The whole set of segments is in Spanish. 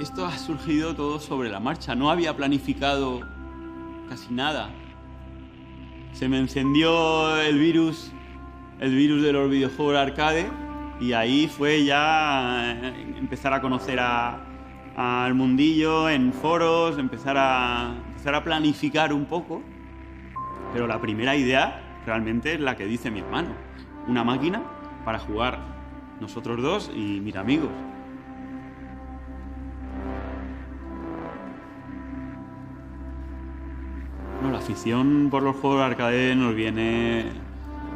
Esto ha surgido todo sobre la marcha, no había planificado casi nada. Se me encendió el virus de los videojuegos arcade, y ahí fue ya empezar a conocer al mundillo en foros, empezar a planificar un poco. Pero la primera idea realmente es la que dice mi hermano: una máquina para jugar nosotros dos y mis amigos. No, la afición por los juegos arcade nos viene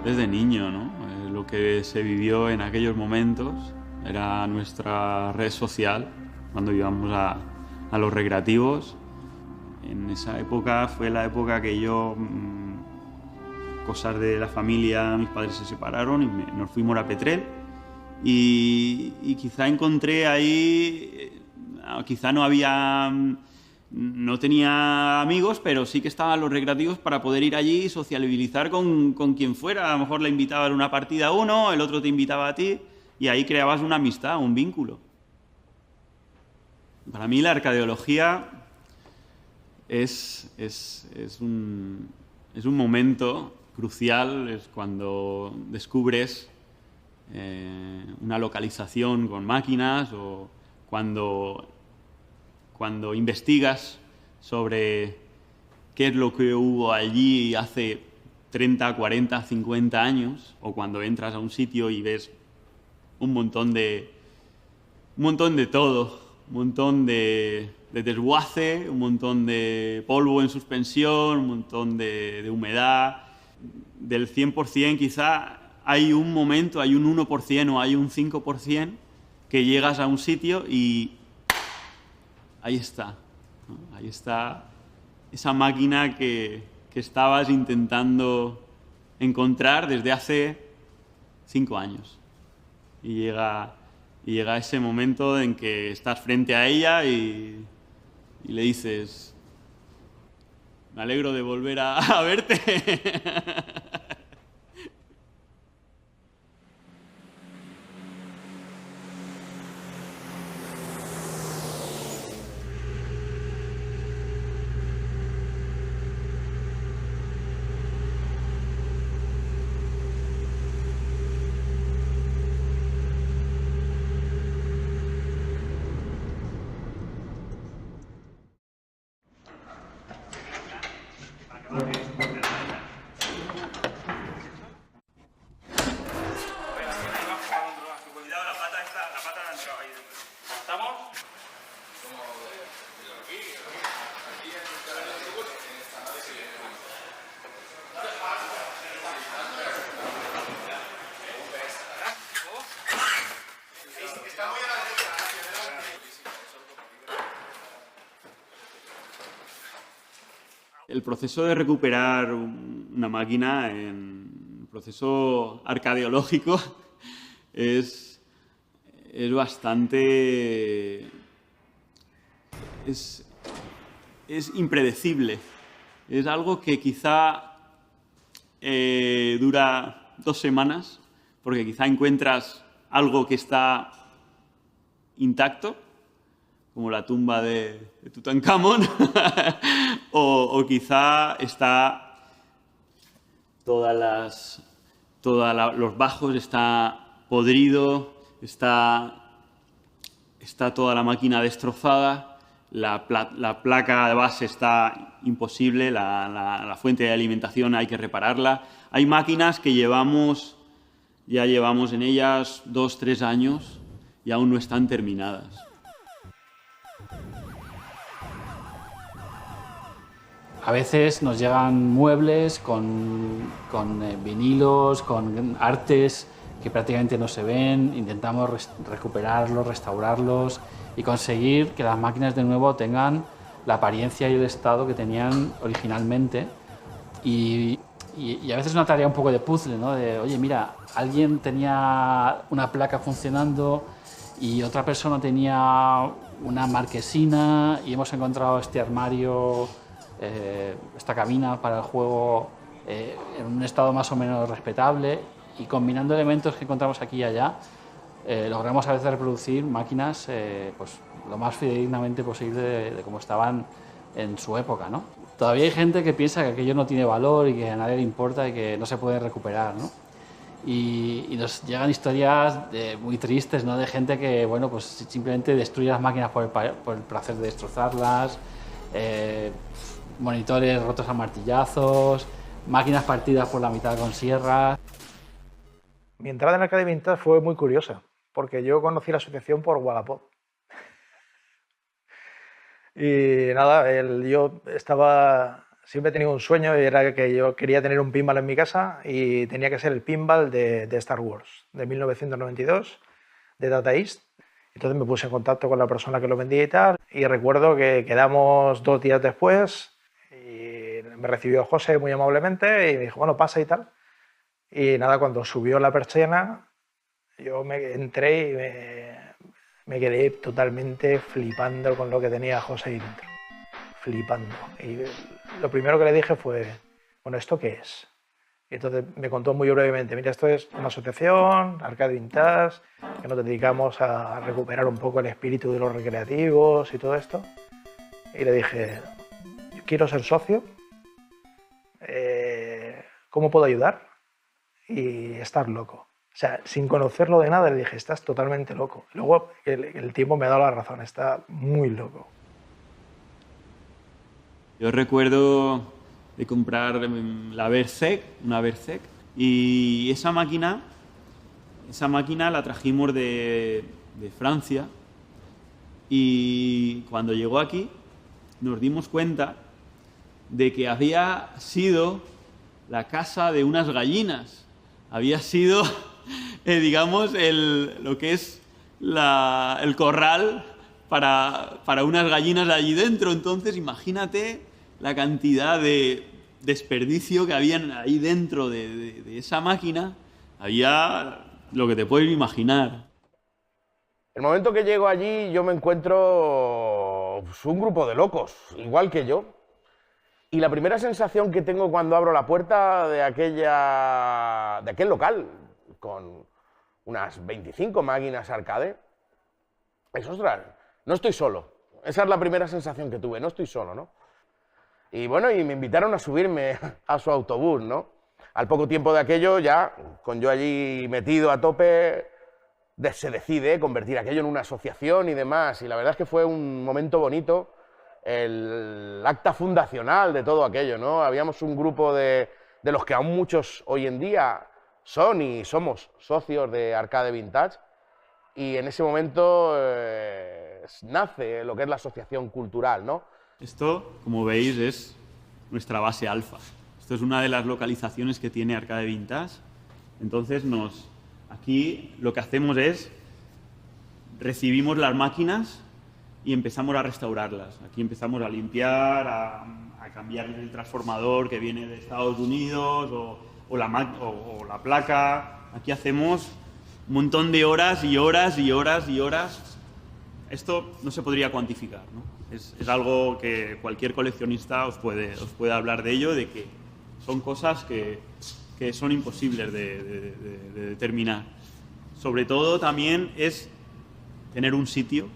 desde niño, ¿no? Lo que se vivió en aquellos momentos era nuestra red social, cuando íbamos a los recreativos. En esa época fue la época que yo, cosas de la familia, mis padres se separaron y nos fuimos a Petrel. Y quizá encontré ahí, quizá no tenía amigos, pero sí que estaban los recreativos para poder ir allí y sociabilizar con quien fuera. A lo mejor le invitaba a una partida a uno, el otro te invitaba a ti, y ahí creabas una amistad, un vínculo. Para mí la arcadeología es un momento crucial, es cuando descubres una localización con máquinas, o cuando investigas sobre qué es lo que hubo allí hace 30, 40, 50 años, o cuando entras a un sitio y ves un montón de todo, un montón de desguace, un montón de polvo en suspensión, un montón de humedad. Del 100% quizá hay un momento, hay un 1% o hay un 5% que llegas a un sitio y ahí está, ¿no? Ahí está esa máquina que estabas intentando encontrar desde hace 5 años. Y llega ese momento en que estás frente a ella y le dices: me alegro de volver a verte. El proceso de recuperar una máquina, en proceso arcadeológico, es bastante... es impredecible. Es algo que quizá dura 2 semanas, porque quizá encuentras algo que está intacto, como la tumba de Tutankamón, o quizá está los bajos está podrido, está toda la máquina destrozada, la placa de base está imposible, la fuente de alimentación hay que repararla. Hay máquinas que ya llevamos en ellas 2, 3 años y aún no están terminadas. A veces nos llegan muebles con vinilos, con artes que prácticamente no se ven. Intentamos recuperarlos, restaurarlos y conseguir que las máquinas de nuevo tengan la apariencia y el estado que tenían originalmente. Y a veces es una tarea un poco de puzzle, ¿no? De, oye, mira, alguien tenía una placa funcionando y otra persona tenía una marquesina y hemos encontrado este armario, esta cabina para el juego en un estado más o menos respetable, y combinando elementos que encontramos aquí y allá logramos a veces reproducir máquinas pues, lo más fidedignamente posible de cómo estaban en su época, ¿no? Todavía hay gente que piensa que aquello no tiene valor y que a nadie le importa y que no se puede recuperar, ¿no? Y nos llegan historias muy tristes, ¿no? De gente que, bueno, pues simplemente destruye las máquinas por el placer de destrozarlas, monitores rotos a martillazos, máquinas partidas por la mitad con sierras. Mi entrada en Arcade Vintage fue muy curiosa, porque yo conocí la asociación por Wallapop. Y nada, yo siempre he tenido un sueño y era que yo quería tener un pinball en mi casa y tenía que ser el pinball de Star Wars, de 1992, de Data East. Entonces me puse en contacto con la persona que lo vendía y tal, y recuerdo que quedamos 2 días después y me recibió José muy amablemente y me dijo, bueno, pasa y tal. Y nada, cuando subió la persiana, yo entré y me quedé totalmente flipando con lo que tenía José dentro. Flipando. Y lo primero que le dije fue, bueno, ¿esto qué es? Y entonces me contó muy brevemente, mira, esto es una asociación, Arcade Vintage, que nos dedicamos a recuperar un poco el espíritu de los recreativos y todo esto. Y le dije, yo quiero ser socio, ¿cómo puedo ayudar? Y estar loco. O sea, sin conocerlo de nada, le dije, estás totalmente loco. Luego el tiempo me ha dado la razón, está muy loco. Yo recuerdo de comprar la Berserk, una Berserk, y esa máquina la trajimos de Francia, y cuando llegó aquí nos dimos cuenta de que había sido la casa de unas gallinas. Había sido, digamos, lo que es el corral para unas gallinas allí dentro. Entonces, imagínate la cantidad de desperdicio que había ahí dentro de esa máquina. Había lo que te puedes imaginar. El momento que llego allí, yo me encuentro pues, un grupo de locos, igual que yo. Y la primera sensación que tengo cuando abro la puerta de aquel local, con unas 25 máquinas arcade, es, ostras, no estoy solo. Esa es la primera sensación que tuve, no estoy solo, ¿no? Y bueno, y me invitaron a subirme a su autobús, ¿no? Al poco tiempo de aquello, ya, con yo allí metido a tope, se decide convertir aquello en una asociación y demás. Y la verdad es que fue un momento bonito, el acta fundacional de todo aquello, ¿no? Habíamos un grupo de los que aún muchos hoy en día son y somos socios de Arcade Vintage, y en ese momento nace lo que es la asociación cultural, ¿no? Esto, como veis, es nuestra base alfa. Esto es una de las localizaciones que tiene Arcade Vintage. Entonces, aquí lo que hacemos es recibimos las máquinas y empezamos a restaurarlas. Aquí empezamos a limpiar, a cambiar el transformador que viene de Estados Unidos o la placa. Aquí hacemos un montón de horas y horas y horas y horas. Esto no se podría cuantificar, ¿no? Es algo que cualquier coleccionista os puede hablar de ello, de que son cosas que son imposibles de determinar. Sobre todo también es tener un sitio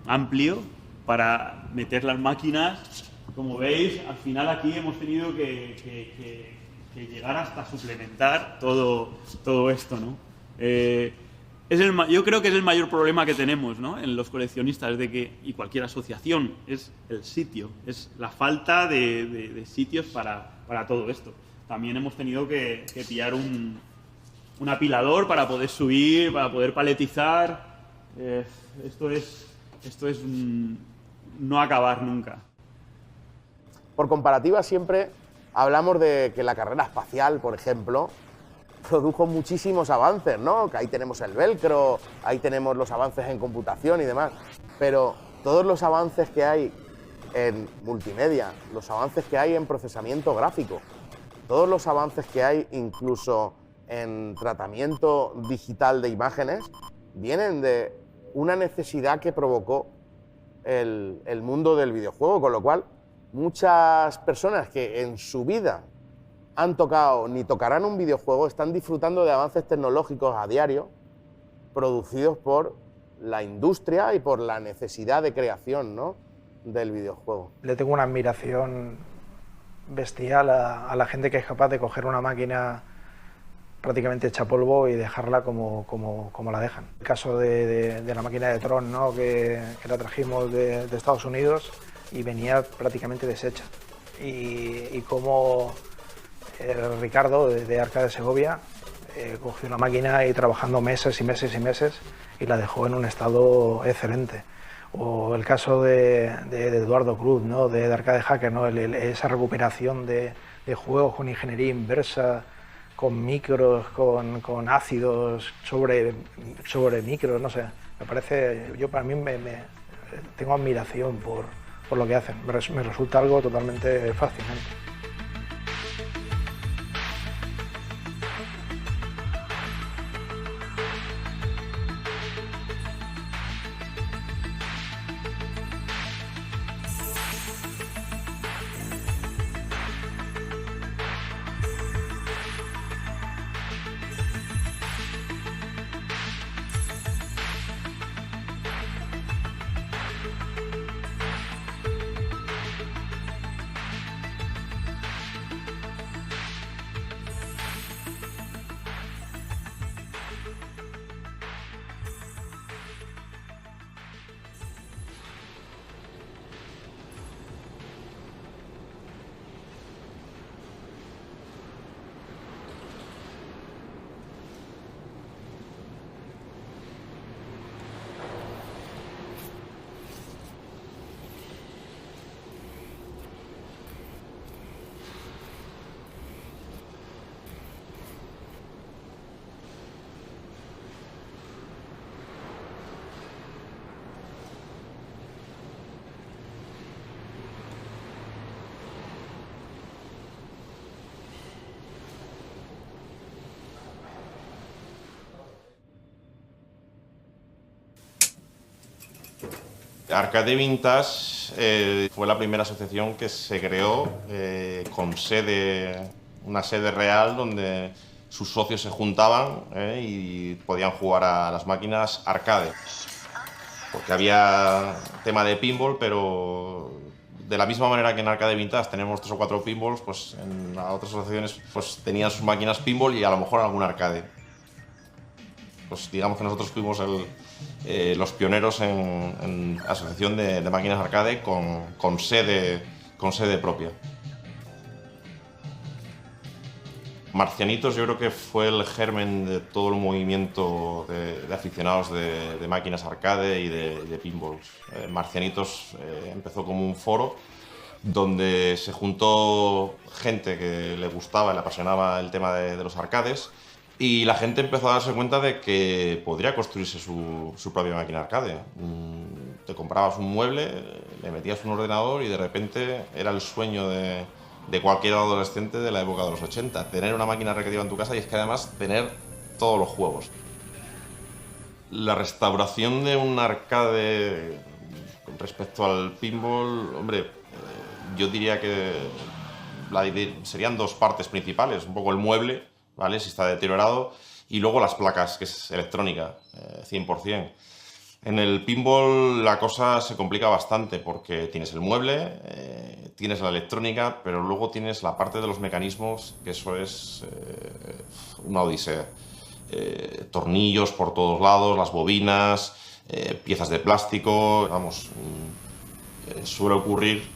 amplio para meter las máquinas. Como veis, al final aquí hemos tenido que llegar hasta suplementar todo esto, ¿no? Yo creo que es el mayor problema que tenemos, ¿no? En los coleccionistas y cualquier asociación, es el sitio, es la falta de sitios para todo esto. También hemos tenido que pillar un apilador para poder subir, para poder paletizar. Esto es no acabar nunca. Por comparativa, siempre hablamos de que la carrera espacial, por ejemplo, produjo muchísimos avances, ¿no? Que ahí tenemos el velcro, ahí tenemos los avances en computación y demás, pero todos los avances que hay en multimedia, los avances que hay en procesamiento gráfico, todos los avances que hay incluso en tratamiento digital de imágenes, vienen de una necesidad que provocó el mundo del videojuego, con lo cual muchas personas que en su vida han tocado ni tocarán un videojuego están disfrutando de avances tecnológicos a diario producidos por la industria y por la necesidad de creación, ¿no?, del videojuego. Le tengo una admiración bestial a la gente que es capaz de coger una máquina prácticamente hecha polvo y dejarla como la dejan. El caso de la máquina de Tron, ¿no?, que la trajimos de Estados Unidos y venía prácticamente deshecha. Y como Ricardo de Arcade Segovia cogió la máquina y trabajando meses y meses y meses y la dejó en un estado excelente. O el caso de Eduardo Cruz, ¿no?, de Arcade Hacker, ¿no?, esa recuperación de juegos con ingeniería inversa, con micros, con ácidos sobre micros, no sé. Me parece, para mí tengo admiración por lo que hacen. Me resulta algo totalmente fascinante. Arcade Vintage fue la primera asociación que se creó con una sede real donde sus socios se juntaban y podían jugar a las máquinas arcade. Porque había tema de pinball, pero de la misma manera que en Arcade Vintage tenemos 3 o 4 pinballs, pues en las otras asociaciones pues tenían sus máquinas pinball y a lo mejor algún arcade. Pues digamos que nosotros fuimos los pioneros en asociación de máquinas arcade con sede propia. Marcianitos yo creo que fue el germen de todo el movimiento de aficionados de máquinas arcade y de pinballs. Marcianitos empezó como un foro donde se juntó gente que le gustaba, le apasionaba el tema de los arcades. Y la gente empezó a darse cuenta de que podría construirse su propia máquina arcade. Te comprabas un mueble, le metías un ordenador y de repente era el sueño de cualquier adolescente de la época de los 80. Tener una máquina recreativa en tu casa y es que además tener todos los juegos. La restauración de un arcade con respecto al pinball, hombre, yo diría que serían 2 partes principales. Un poco el mueble, ¿vale?, si está deteriorado, y luego las placas, que es electrónica, 100%. En el pinball la cosa se complica bastante porque tienes el mueble, tienes la electrónica, pero luego tienes la parte de los mecanismos, que eso es una odisea. Tornillos por todos lados, las bobinas, piezas de plástico, vamos... suele ocurrir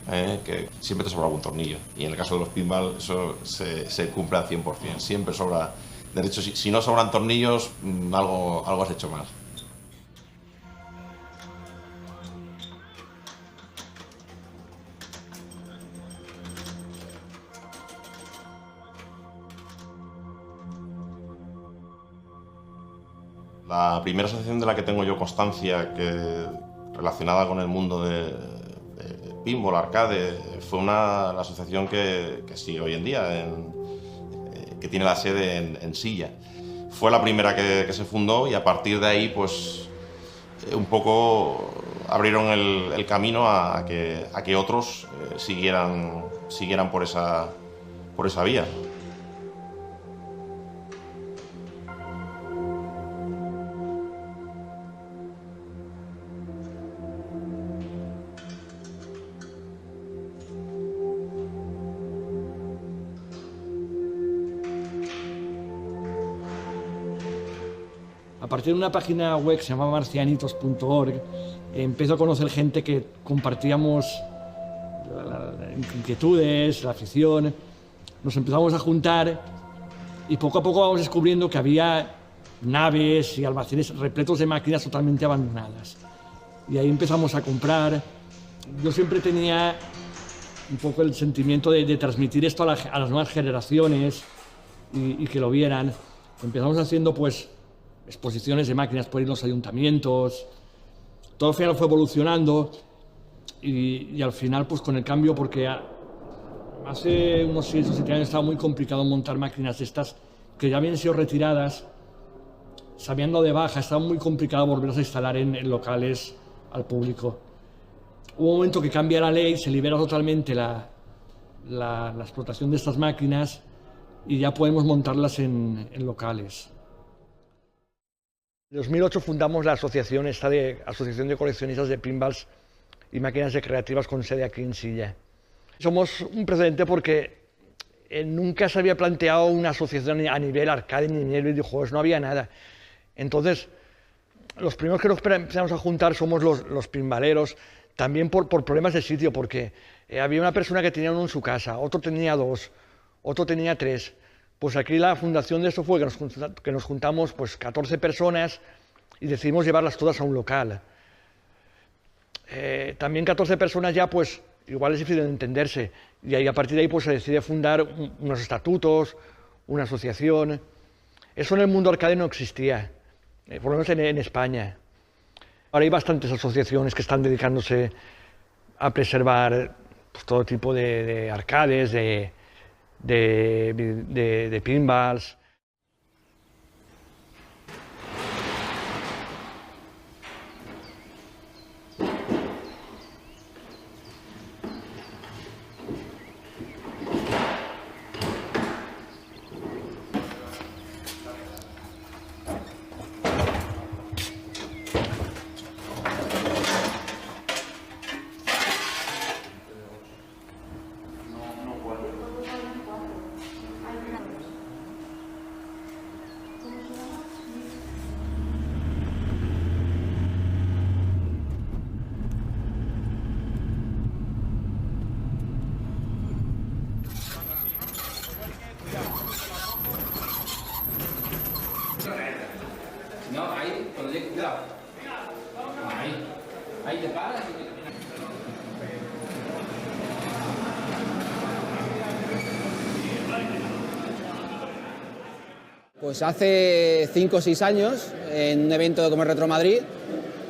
que siempre te sobra algún tornillo, y en el caso de los pinball eso se cumple al 100%, siempre sobra. De hecho, si no sobran tornillos, algo has hecho mal. La primera asociación de la que tengo yo constancia relacionada con el mundo de pinball, arcade, fue la asociación que sigue hoy en día, que tiene la sede en Silla. Fue la primera que se fundó y a partir de ahí pues un poco abrieron el camino a que otros siguieran por esa vía. partir de una página web que se llamaba marcianitos.org, empezó a conocer gente que compartíamos las inquietudes, la afición. Nos empezamos a juntar y poco a poco vamos descubriendo que había naves y almacenes repletos de máquinas totalmente abandonadas. Y ahí empezamos a comprar. Yo siempre tenía un poco el sentimiento de transmitir esto a las nuevas generaciones y que lo vieran. Empezamos haciendo pues exposiciones de máquinas por ir a los ayuntamientos. Todo al final fue evolucionando y al final pues con el cambio, porque hace unos 6 o 7 años estaba muy complicado montar máquinas de estas que ya habían sido retiradas, se habían dado de baja, estaba muy complicado volverlas a instalar en locales al público. Hubo un momento que cambia la ley, se libera totalmente la explotación de estas máquinas y ya podemos montarlas en locales. En 2008 fundamos la asociación Asociación de Coleccionistas de Pinballs y Máquinas Recreativas con sede aquí en Silla. Somos un precedente porque nunca se había planteado una asociación a nivel arcade ni nivel videojuegos, no había nada. Entonces, los primeros que nos empezamos a juntar somos los pinbaleros, también por problemas de sitio, porque había una persona que tenía uno en su casa, otro tenía 2, otro tenía 3. Pues aquí la fundación de esto fue que nos juntamos pues 14 personas y decidimos llevarlas todas a un local. También 14 personas ya pues igual es difícil de entenderse y ahí, a partir de ahí pues se decide fundar unos estatutos, una asociación. Eso en el mundo arcade no existía, por lo menos en España. Ahora hay bastantes asociaciones que están dedicándose a preservar pues, todo tipo de arcades, de pinballs. No, ahí, cuando llegue, cuidado. Ahí te paras y te... Pues hace 5 o 6 años, en un evento como el Retro Madrid,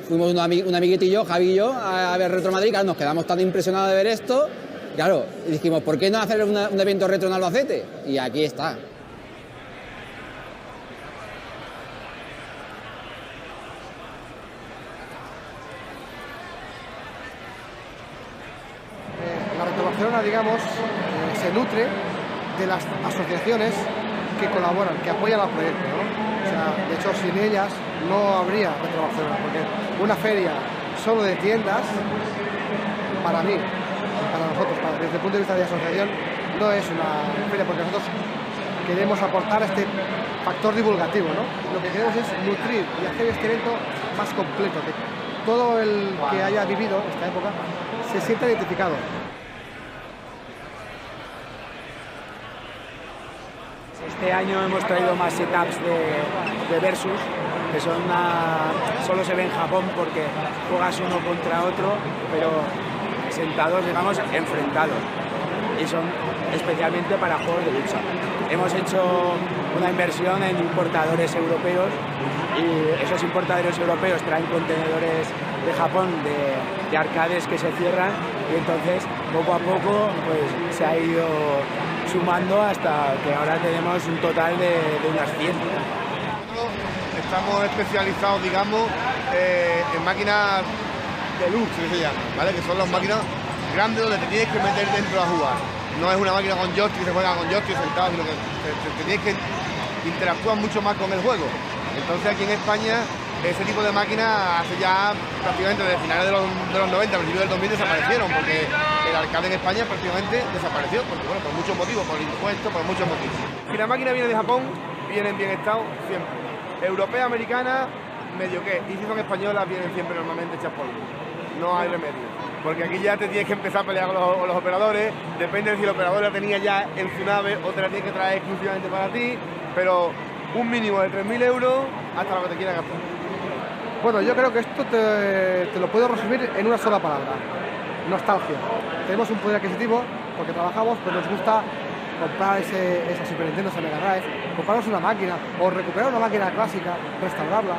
fuimos un amiguito y yo, Javi y yo, a ver Retro Madrid. Claro, nos quedamos tan impresionados de ver esto, claro, y dijimos, ¿por qué no hacer un evento retro en Albacete? Y aquí está. La Retro Barcelona, digamos, se nutre de las asociaciones que colaboran, que apoyan al proyecto, ¿no? O sea, de hecho, sin ellas no habría Retro Barcelona, porque una feria solo de tiendas, para mí, para nosotros, desde el punto de vista de asociación, no es una feria, porque nosotros queremos aportar este factor divulgativo, ¿no? Lo que queremos es nutrir y hacer este evento más completo, que todo el que haya vivido esta época se sienta identificado. Este año hemos traído más setups de Versus, que solo se ve en Japón porque juegas uno contra otro, pero sentados, digamos, enfrentados. Y son especialmente para juegos de lucha. Hemos hecho una inversión en importadores europeos y esos importadores europeos traen contenedores de Japón de arcades que se cierran y entonces poco a poco pues, se ha ido sumando hasta que ahora tenemos un total de unas 100. Estamos especializados, digamos, en máquinas deluxe, que se llaman, ¿vale? Que son las máquinas grandes donde te tienes que meter dentro a jugar. No es una máquina con joystick que se juega con joystick sentado, sino que te tienes que interactuar mucho más con el juego. Entonces aquí en España ese tipo de máquinas hace ya prácticamente desde finales de los 90, principios del 2000 desaparecieron, porque el arcade en España prácticamente desapareció, porque bueno, por muchos motivos, por impuestos, por muchos motivos. Si la máquina viene de Japón, viene en bien estado siempre. europea, americana, medio qué. Y si son españolas, vienen siempre normalmente hechas polvo. No hay remedio. Porque aquí ya te tienes que empezar a pelear con los operadores. Depende de si el operador la tenía ya en su nave o te la tiene que traer exclusivamente para ti. Pero un mínimo de 3.000 euros hasta lo que te quieras gastar. Bueno, yo creo que esto te lo puedo resumir en una sola palabra: nostalgia. Tenemos un poder adquisitivo porque trabajamos, pero nos gusta comprar esa Super Nintendo, esa Mega Drive, comprarnos una máquina o recuperar una máquina clásica, restaurarla.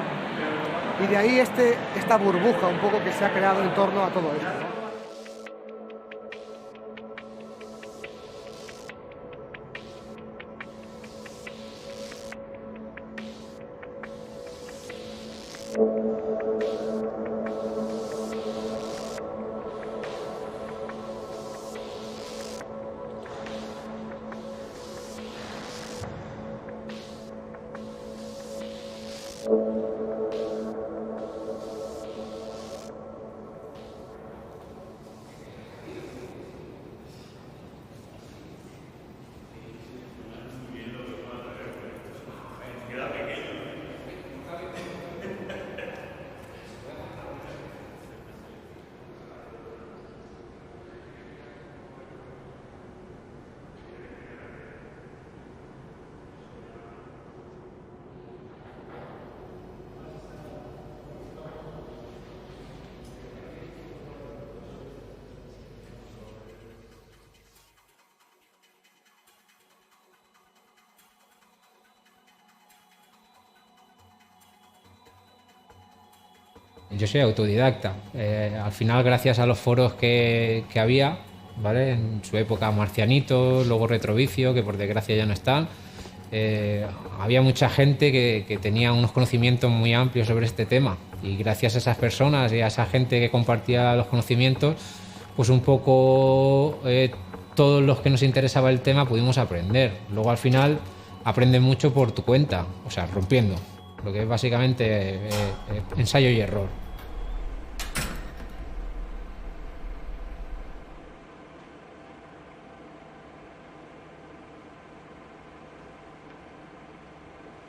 Y de ahí esta burbuja un poco que se ha creado en torno a todo esto, ¿no? Yo soy autodidacta. Al final, gracias a los foros que había, ¿vale? En su época Marcianitos, luego Retrovicio, que por desgracia ya no están, había mucha gente que tenía unos conocimientos muy amplios sobre este tema, y gracias a esas personas y a esa gente que compartía los conocimientos, pues un poco todos los que nos interesaba el tema pudimos aprender. Luego al final aprendes mucho por tu cuenta, o sea, rompiendo, lo que es básicamente ensayo y error.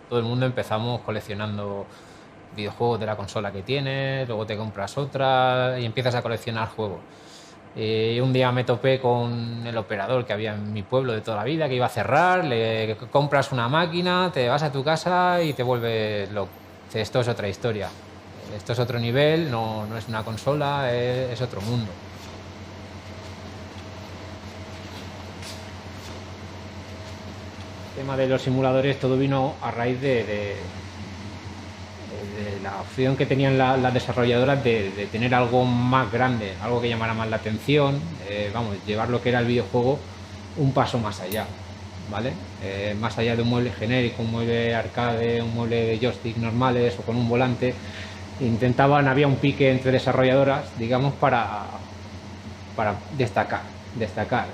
Todo el mundo empezamos coleccionando videojuegos de la consola que tienes, luego te compras otra y empiezas a coleccionar juegos. Un día me topé con el operador que había en mi pueblo de toda la vida, que iba a cerrar, le compras una máquina, te vas a tu casa y te vuelves loco. Esto es otra historia, esto es otro nivel, no es una consola, es otro mundo. El tema de los simuladores todo vino a raíz de la opción que tenían las desarrolladoras de tener algo más grande, algo que llamara más la atención, llevar lo que era el videojuego un paso más allá, ¿vale? Más allá de un mueble genérico, un mueble arcade, un mueble de joystick normales o con un volante, había un pique entre desarrolladoras, digamos, para destacar.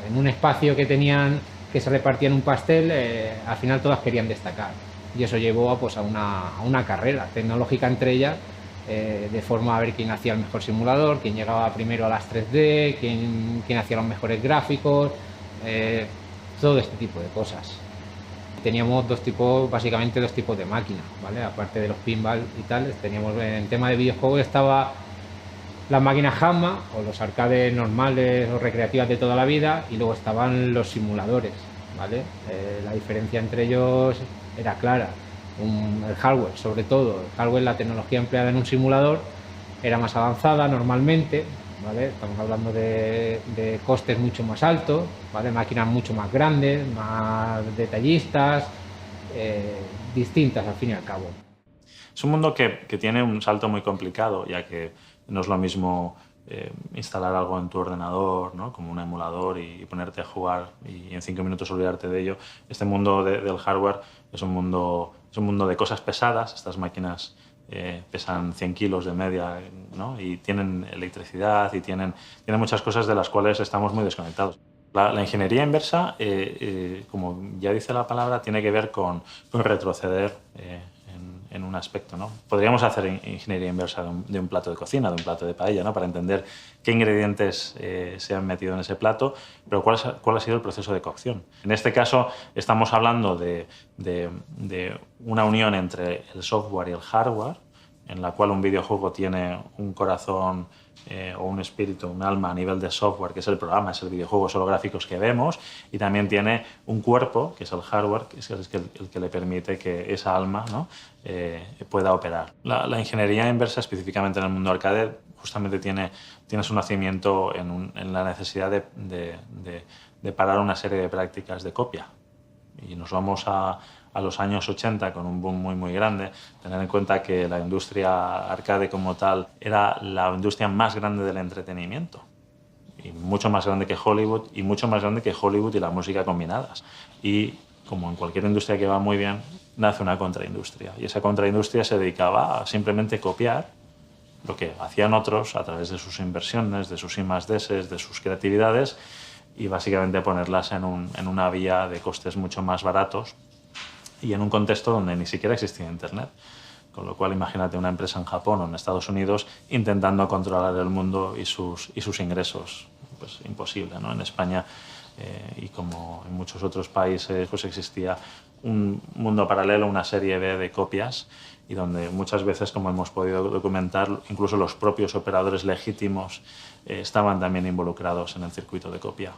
En un espacio que tenían, que se repartían un pastel, al final todas querían destacar. Y eso llevó a una carrera tecnológica entre ellas, de forma a ver quién hacía el mejor simulador, quién llegaba primero a las 3D, quién hacía los mejores gráficos, todo este tipo de cosas. Teníamos básicamente dos tipos de máquinas, ¿vale? Aparte de los pinball y tal, teníamos en tema de videojuegos estaba las máquinas Hamma o los arcades normales o recreativas de toda la vida, y luego estaban los simuladores, ¿vale? La diferencia entre ellos era clara. El hardware, sobre todo, la tecnología empleada en un simulador era más avanzada normalmente, ¿vale? Estamos hablando de costes mucho más altos, ¿vale? Máquinas mucho más grandes, más detallistas, distintas al fin y al cabo. Es un mundo que tiene un salto muy complicado, ya que no es lo mismo instalar algo en tu ordenador, ¿no? Como un emulador, y ponerte a jugar y en 5 minutos olvidarte de ello. Este mundo del hardware es un mundo de cosas pesadas. Estas máquinas pesan 100 kilos de media, ¿no? Y tienen electricidad y tienen muchas cosas de las cuales estamos muy desconectados. La ingeniería inversa, como ya dice la palabra, tiene que ver con retroceder en un aspecto, ¿no? Podríamos hacer ingeniería inversa de un plato de cocina, de un plato de paella, ¿no? Para entender qué ingredientes se han metido en ese plato, pero cuál ha sido el proceso de cocción. En este caso estamos hablando de una unión entre el software y el hardware, en la cual un videojuego tiene un corazón o un espíritu, un alma a nivel de software, que es el programa, es el videojuego, son los gráficos que vemos, y también tiene un cuerpo, que es el hardware, que es el que le permite que esa alma, ¿no? Pueda operar. La ingeniería inversa, específicamente en el mundo arcade, justamente tiene su nacimiento en la necesidad de parar una serie de prácticas de copia. Y nos vamos a los años 80 con un boom muy, muy grande. Tener en cuenta que la industria arcade como tal era la industria más grande del entretenimiento. Y mucho más grande que Hollywood, y mucho más grande que Hollywood y la música combinadas. Y como en cualquier industria que va muy bien, nace una contraindustria. Y esa contraindustria se dedicaba a simplemente copiar lo que hacían otros a través de sus inversiones, de sus I+D+s, de sus creatividades, y básicamente ponerlas en una vía de costes mucho más baratos y en un contexto donde ni siquiera existía Internet. Con lo cual, imagínate una empresa en Japón o en Estados Unidos intentando controlar el mundo y sus ingresos. Pues imposible, ¿no? En España y como en muchos otros países pues existía un mundo paralelo, una serie de copias, y donde muchas veces, como hemos podido documentar, incluso los propios operadores legítimos estaban también involucrados en el circuito de copia.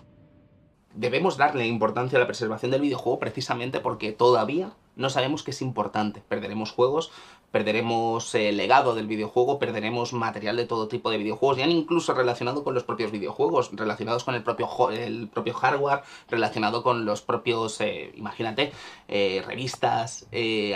Debemos darle importancia a la preservación del videojuego precisamente porque todavía no sabemos qué es importante. Perderemos juegos, perderemos el legado del videojuego, perderemos material de todo tipo de videojuegos, ya incluso relacionado con los propios videojuegos, relacionados con el propio hardware, relacionado con los propios, imagínate, revistas,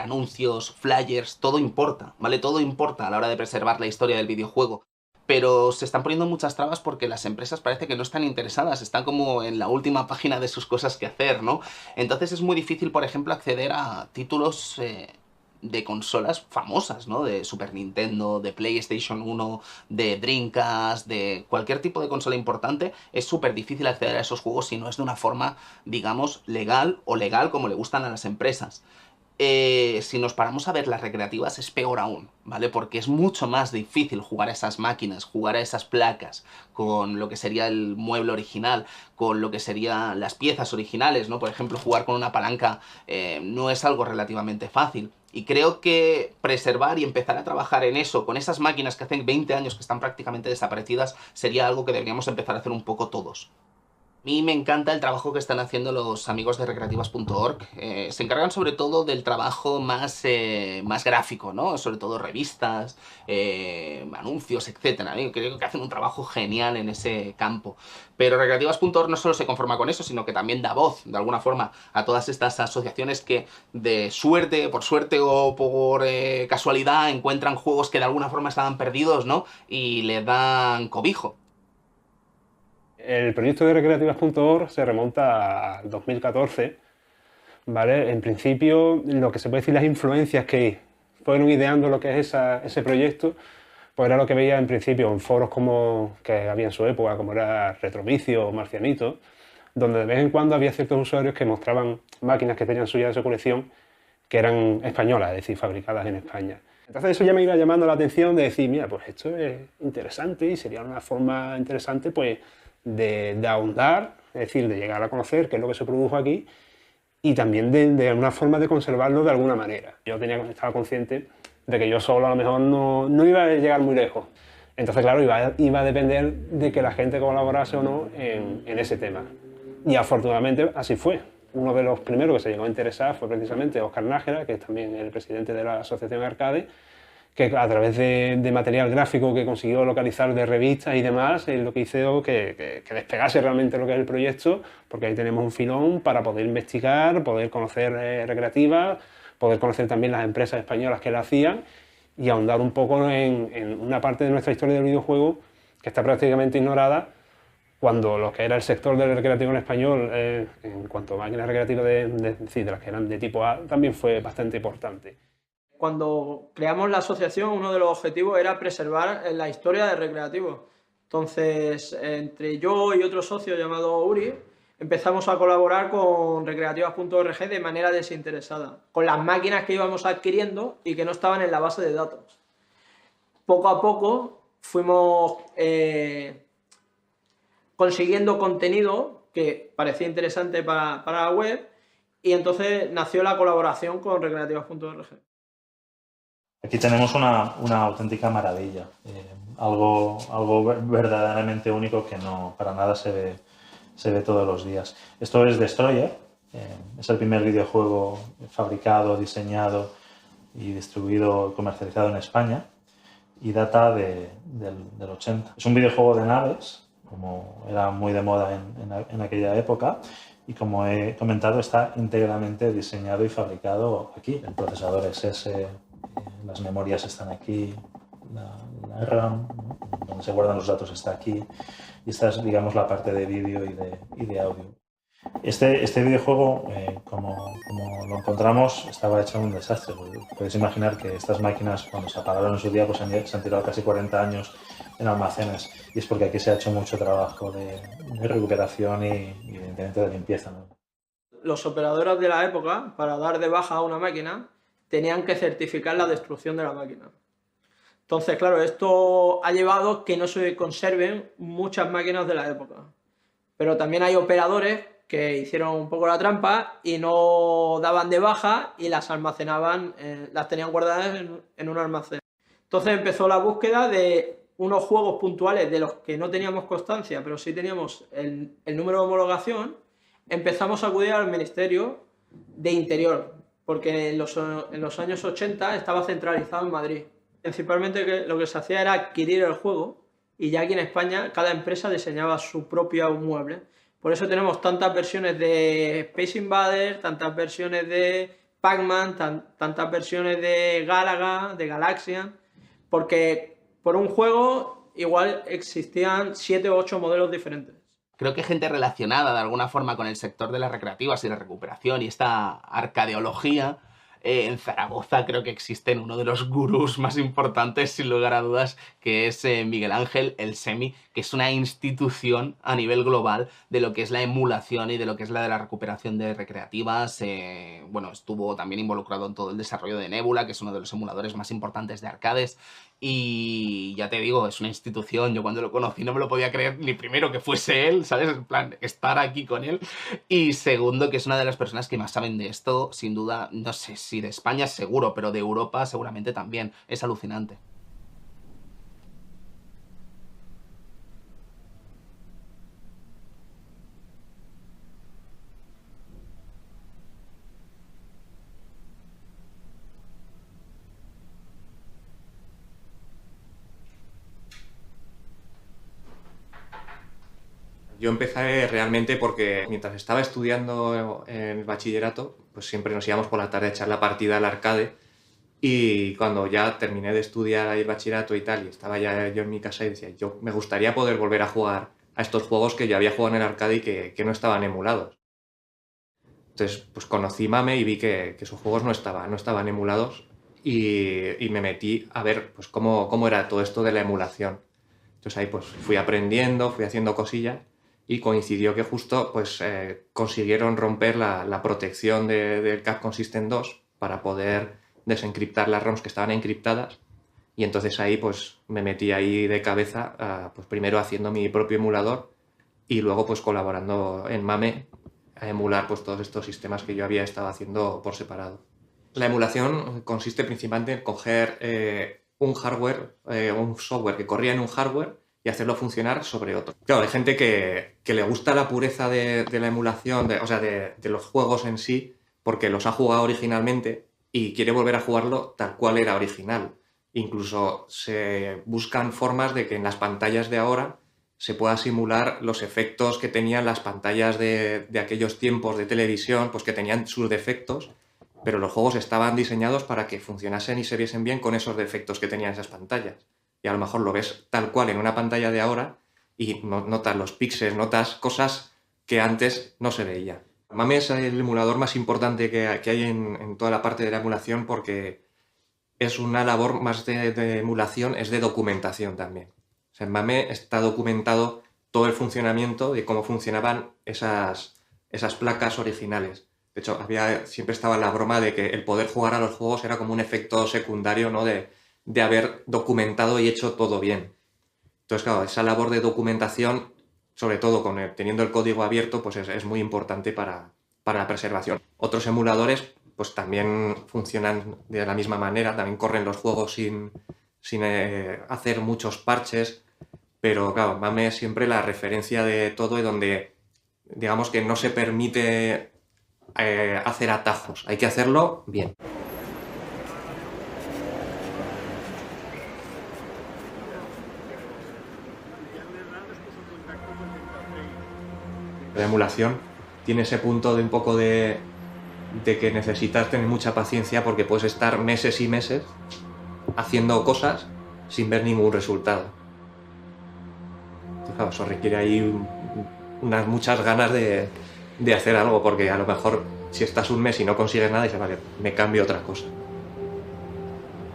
anuncios, flyers, todo importa, ¿vale? Todo importa a la hora de preservar la historia del videojuego. Pero se están poniendo muchas trabas porque las empresas parece que no están interesadas, están como en la última página de sus cosas que hacer, ¿no? Entonces es muy difícil, por ejemplo, acceder a títulos de consolas famosas, ¿no? De Super Nintendo, de PlayStation 1, de Dreamcast, de cualquier tipo de consola importante. Es súper difícil acceder a esos juegos si no es de una forma, digamos, legal o legal como le gustan a las empresas. Si nos paramos a ver las recreativas es peor aún, ¿vale? Porque es mucho más difícil jugar a esas máquinas, jugar a esas placas con lo que sería el mueble original, con lo que serían las piezas originales, ¿no? Por ejemplo, jugar con una palanca no es algo relativamente fácil. Y creo que preservar y empezar a trabajar en eso, con esas máquinas que hace 20 años que están prácticamente desaparecidas, sería algo que deberíamos empezar a hacer un poco todos. A mí me encanta el trabajo que están haciendo los amigos de recreativas.org. Se encargan sobre todo del trabajo más gráfico, ¿no? Sobre todo revistas, anuncios, etc. Creo que hacen un trabajo genial en ese campo. Pero recreativas.org no solo se conforma con eso, sino que también da voz, de alguna forma, a todas estas asociaciones que de suerte, por suerte o por casualidad, encuentran juegos que de alguna forma estaban perdidos, ¿no? Y le dan cobijo. El proyecto de recreativas.org se remonta al 2014, ¿vale? En principio, lo que se puede decir, las influencias que fueron ideando lo que es ese proyecto, pues era lo que veía en principio en foros como que había en su época, como era Retrovicio o Marcianito, donde de vez en cuando había ciertos usuarios que mostraban máquinas que tenían suyas de su colección que eran españolas, es decir, fabricadas en España. Entonces eso ya me iba llamando la atención de decir, mira, pues esto es interesante y sería una forma interesante, pues, de ahondar, es decir, de llegar a conocer qué es lo que se produjo aquí y también de una forma de conservarlo de alguna manera. Yo estaba consciente de que yo solo a lo mejor no iba a llegar muy lejos. Entonces, claro, iba a depender de que la gente colaborase o no en ese tema. Y afortunadamente así fue. Uno de los primeros que se llegó a interesar fue precisamente Óscar Nájera, que es también el presidente de la Asociación Arcade, que a través de material gráfico que consiguió localizar de revistas y demás, es lo que hizo que despegase realmente lo que es el proyecto, porque ahí tenemos un filón para poder investigar, poder conocer recreativas, poder conocer también las empresas españolas que la hacían y ahondar un poco en una parte de nuestra historia del videojuego que está prácticamente ignorada, cuando lo que era el sector del recreativo en español, en cuanto a máquinas recreativas de las que eran de tipo A, también fue bastante importante. Cuando creamos la asociación, uno de los objetivos era preservar la historia del recreativo. Entonces, entre yo y otro socio llamado Uri, empezamos a colaborar con recreativas.org de manera desinteresada, con las máquinas que íbamos adquiriendo y que no estaban en la base de datos. Poco a poco fuimos consiguiendo contenido que parecía interesante para la web y entonces nació la colaboración con recreativas.org. Aquí tenemos una auténtica maravilla, algo verdaderamente único que no para nada se ve todos los días. Esto es Destroyer, es el primer videojuego fabricado, diseñado y distribuido, comercializado en España y data del 80. Es un videojuego de naves, como era muy de moda en aquella época, y como he comentado está íntegramente diseñado y fabricado aquí. El procesador es ese, las memorias están aquí, la RAM, ¿no? Donde se guardan los datos está aquí, y esta es, digamos, la parte de vídeo y de audio. Este videojuego, como lo encontramos, estaba hecho un desastre. Podéis imaginar que estas máquinas, cuando se apagaron en su día, pues se han tirado casi 40 años en almacenes, y es porque aquí se ha hecho mucho trabajo de recuperación y evidentemente de limpieza, ¿no? Los operadores de la época, para dar de baja a una máquina, tenían que certificar la destrucción de la máquina. Entonces, claro, esto ha llevado que no se conserven muchas máquinas de la época. Pero también hay operadores que hicieron un poco la trampa y no daban de baja y las almacenaban, las tenían guardadas en un almacén. Entonces empezó la búsqueda de unos juegos puntuales de los que no teníamos constancia, pero sí teníamos el número de homologación. Empezamos a acudir al Ministerio de Interior, porque en los años 80 estaba centralizado en Madrid. Principalmente lo que se hacía era adquirir el juego y ya aquí en España cada empresa diseñaba su propio mueble. Por eso tenemos tantas versiones de Space Invaders, tantas versiones de Pac-Man, tantas versiones de Galaga, de Galaxian, porque por un juego igual existían 7 o 8 modelos diferentes. Creo que gente relacionada de alguna forma con el sector de las recreativas y la recuperación y esta arcadeología, en Zaragoza creo que existen uno de los gurús más importantes, sin lugar a dudas, que es Miguel Ángel, el Semi, que es una institución a nivel global de lo que es la emulación y de lo que es la de la recuperación de recreativas. Bueno, estuvo también involucrado en todo el desarrollo de Nebula, que es uno de los emuladores más importantes de arcades. Y ya te digo, es una institución. Yo cuando lo conocí no me lo podía creer, ni primero que fuese él, ¿sabes? En plan, estar aquí con él. Y segundo, que es una de las personas que más saben de esto, sin duda, no sé si de España seguro, pero de Europa seguramente también. Es alucinante. Yo empecé realmente porque mientras estaba estudiando en el bachillerato, pues siempre nos íbamos por la tarde a echar la partida al arcade, y cuando ya terminé de estudiar ahí el bachillerato y tal, y estaba ya yo en mi casa y decía, yo me gustaría poder volver a jugar a estos juegos que yo había jugado en el arcade y que no estaban emulados. Entonces pues conocí Mame y vi que sus juegos no estaban emulados, y me metí a ver pues cómo era todo esto de la emulación. Entonces ahí pues fui aprendiendo, fui haciendo cosillas, y coincidió que justo pues, consiguieron romper la protección del Capcom System 2 para poder desencriptar las ROMs que estaban encriptadas, y entonces ahí pues me metí ahí de cabeza, pues primero haciendo mi propio emulador y luego pues colaborando en Mame a emular pues todos estos sistemas que yo había estado haciendo por separado. La emulación consiste principalmente en coger un hardware, un software que corría en un hardware y hacerlo funcionar sobre otro. Claro, hay gente que le gusta la pureza de la emulación, o sea, de los juegos en sí, porque los ha jugado originalmente y quiere volver a jugarlo tal cual era original. Incluso se buscan formas de que en las pantallas de ahora se pueda simular los efectos que tenían las pantallas de aquellos tiempos de televisión, pues que tenían sus defectos, pero los juegos estaban diseñados para que funcionasen y se viesen bien con esos defectos que tenían esas pantallas. Y a lo mejor lo ves tal cual en una pantalla de ahora y notas los píxeles, notas cosas que antes no se veía. Mame es el emulador más importante que hay en toda la parte de la emulación, porque es una labor más de emulación, es de documentación también. O sea, en Mame está documentado todo el funcionamiento de cómo funcionaban esas esas placas originales. De hecho, siempre estaba la broma de que el poder jugar a los juegos era como un efecto secundario, ¿no? de haber documentado y hecho todo bien. Entonces, claro, esa labor de documentación, sobre todo teniendo el código abierto, pues es muy importante para la preservación. Otros emuladores pues también funcionan de la misma manera, también corren los juegos sin hacer muchos parches, pero claro, MAME es siempre la referencia de todo y donde digamos que no se permite hacer atajos, hay que hacerlo bien. La emulación tiene ese punto de un poco de que necesitas tener mucha paciencia porque puedes estar meses y meses haciendo cosas sin ver ningún resultado. Claro, eso requiere ahí muchas ganas de hacer algo, porque a lo mejor si estás un mes y no consigues nada, dices, vale, me cambio otra cosa.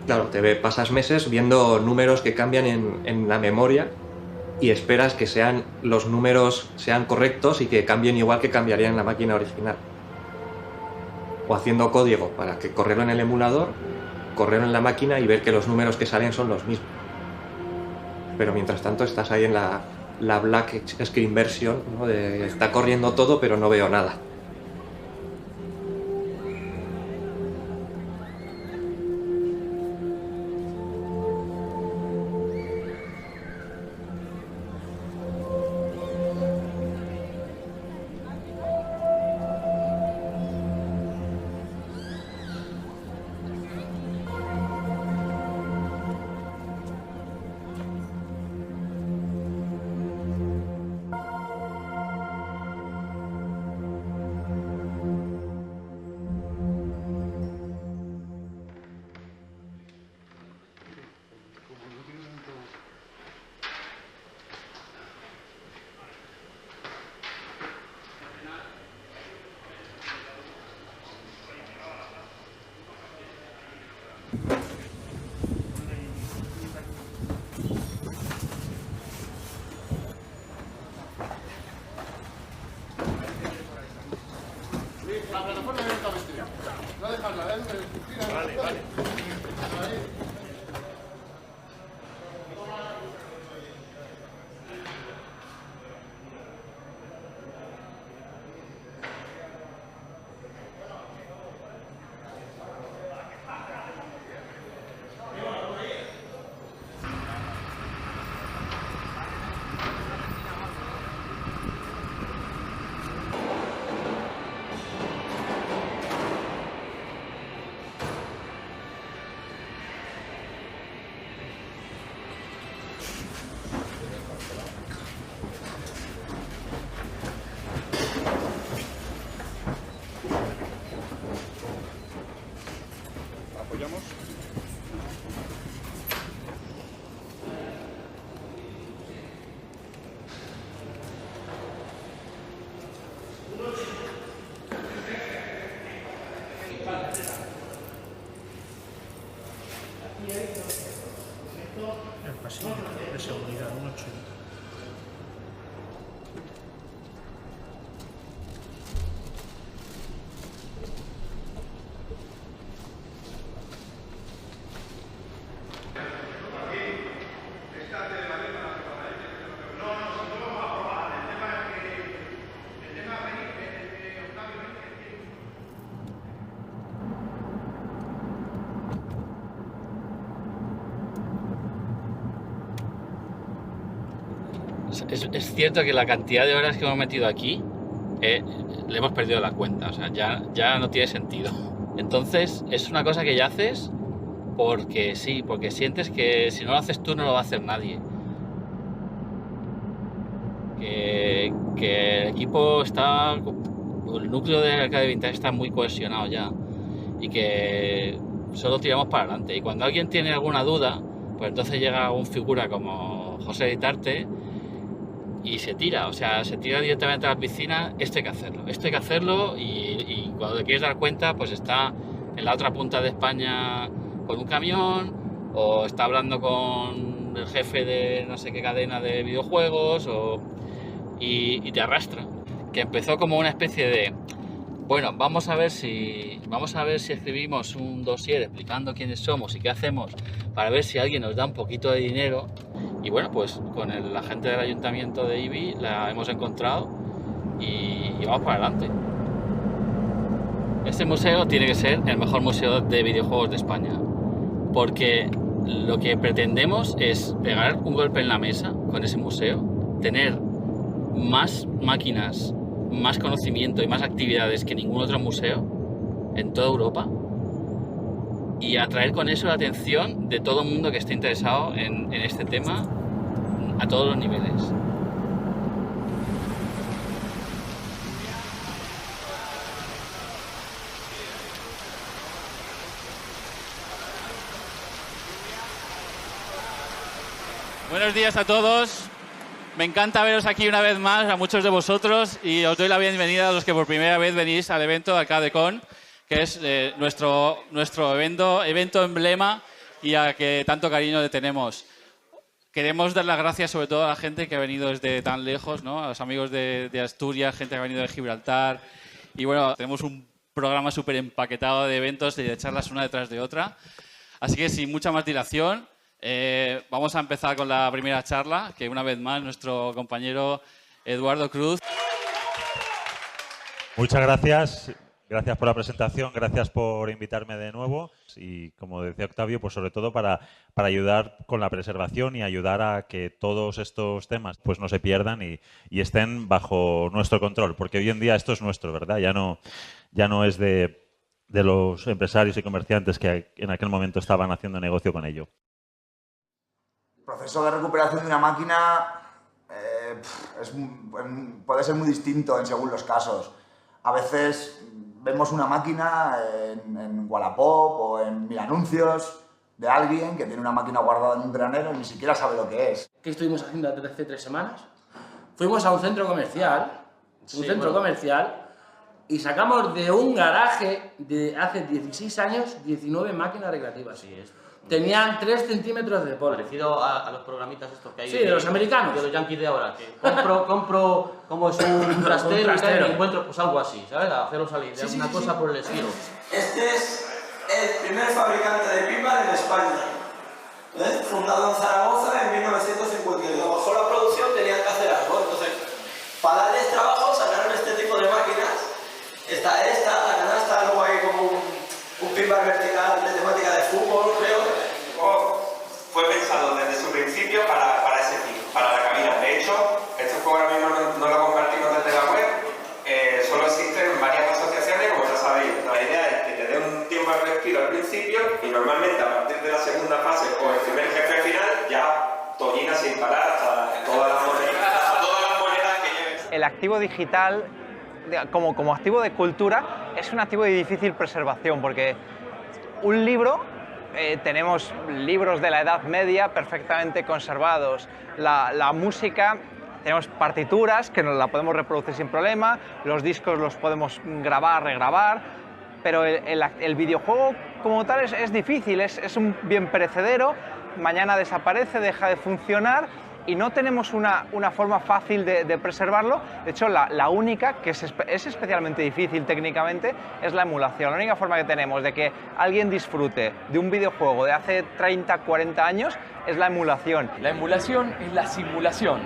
Claro, pasas meses viendo números que cambian en la memoria y esperas que los números sean correctos y que cambien igual que cambiarían en la máquina original. O haciendo código para que correrlo en el emulador, correrlo en la máquina y ver que los números que salen son los mismos. Pero mientras tanto estás ahí en la black screen version, ¿no? Está corriendo todo pero no veo nada. La plataforma de cabecera. No dejarla, Vale, vale. Apoyamos. El pasillo de seguridad, un 80. Es cierto que la cantidad de horas que hemos metido aquí le hemos perdido la cuenta, o sea, ya no tiene sentido. Entonces es una cosa que ya haces porque sí, porque sientes que si no lo haces tú no lo va a hacer nadie. Que el equipo está, el núcleo de Arcade Vintage está muy cohesionado ya y que solo tiramos para adelante. Y cuando alguien tiene alguna duda, pues entonces llega un figura como José Ditarte y se tira, o sea, se tira directamente a la piscina. Esto hay que hacerlo y cuando te quieres dar cuenta, pues está en la otra punta de España con un camión o está hablando con el jefe de no sé qué cadena de videojuegos y te arrastra. que empezó como una especie de, bueno, vamos a ver si escribimos un dossier explicando quiénes somos y qué hacemos para ver si alguien nos da un poquito de dinero. Y bueno, pues con la gente del ayuntamiento de Ibi la hemos encontrado y vamos para adelante. Este museo tiene que ser el mejor museo de videojuegos de España, porque lo que pretendemos es pegar un golpe en la mesa con ese museo, tener más máquinas, más conocimiento y más actividades que ningún otro museo en toda Europa, y atraer con eso la atención de todo el mundo que esté interesado en este tema a todos los niveles. Buenos días a todos. Me encanta veros aquí una vez más, a muchos de vosotros, y os doy la bienvenida a los que por primera vez venís al evento de ArcadeCon, que es nuestro evento emblema y a que tanto cariño le tenemos. Queremos dar las gracias sobre todo a la gente que ha venido desde tan lejos, ¿no? A los amigos de Asturias, gente que ha venido de Gibraltar. Y bueno, tenemos un programa súper empaquetado de eventos y de charlas una detrás de otra. Así que sin mucha más dilación, vamos a empezar con la primera charla, que una vez más nuestro compañero Eduardo Cruz. Muchas gracias. Gracias por la presentación, gracias por invitarme de nuevo y, como decía Octavio, pues sobre todo para ayudar con la preservación y ayudar a que todos estos temas pues no se pierdan y estén bajo nuestro control, porque hoy en día esto es nuestro, ¿verdad? Ya no es de los empresarios y comerciantes que en aquel momento estaban haciendo negocio con ello. El proceso de recuperación de una máquina puede ser muy distinto según los casos. A veces vemos una máquina en Wallapop o en mil anuncios de alguien que tiene una máquina guardada en un granero y ni siquiera sabe lo que es. ¿Qué estuvimos haciendo hace 3 semanas? Fuimos a un centro comercial, y sacamos de un garaje de hace 16 años 19 máquinas recreativas. Sí, es. Tenían 3 centímetros de polvo. Parecido a los programitas estos que hay. Sí, de los americanos. De los yankees de ahora. Que compro como es un trastero y encuentro pues algo así, ¿sabes? A hacerlo salir. Sí, una cosa por el estilo. Este es el primer fabricante de pinball en España. Fundado en Zaragoza en 1952. Bajo la producción tenían que hacer algo. Entonces, para darles trabajo sacaron este tipo de máquinas. Está la canasta, luego hay como un pinball vertical de temática de fútbol, creo. Fue pensado desde su principio para ese fin, para la cabina. De hecho, este juego ahora mismo no lo compartimos desde la web, solo existen varias asociaciones, como ya sabéis. La idea es que te dé un tiempo de respiro al principio y normalmente a partir de la segunda fase o el primer jefe final ya tollina sin parar hasta todas las monedas que lleves. El activo digital, como activo de cultura, es un activo de difícil preservación porque un libro... tenemos libros de la Edad Media perfectamente conservados. La música, tenemos partituras que nos la podemos reproducir sin problema, los discos los podemos grabar, regrabar, pero el videojuego como tal es difícil, es un bien perecedero, mañana desaparece, deja de funcionar y no tenemos una forma fácil de preservarlo. De hecho, la única, que es especialmente difícil técnicamente, es la emulación. La única forma que tenemos de que alguien disfrute de un videojuego de hace 30, 40 años es la emulación. La emulación es la simulación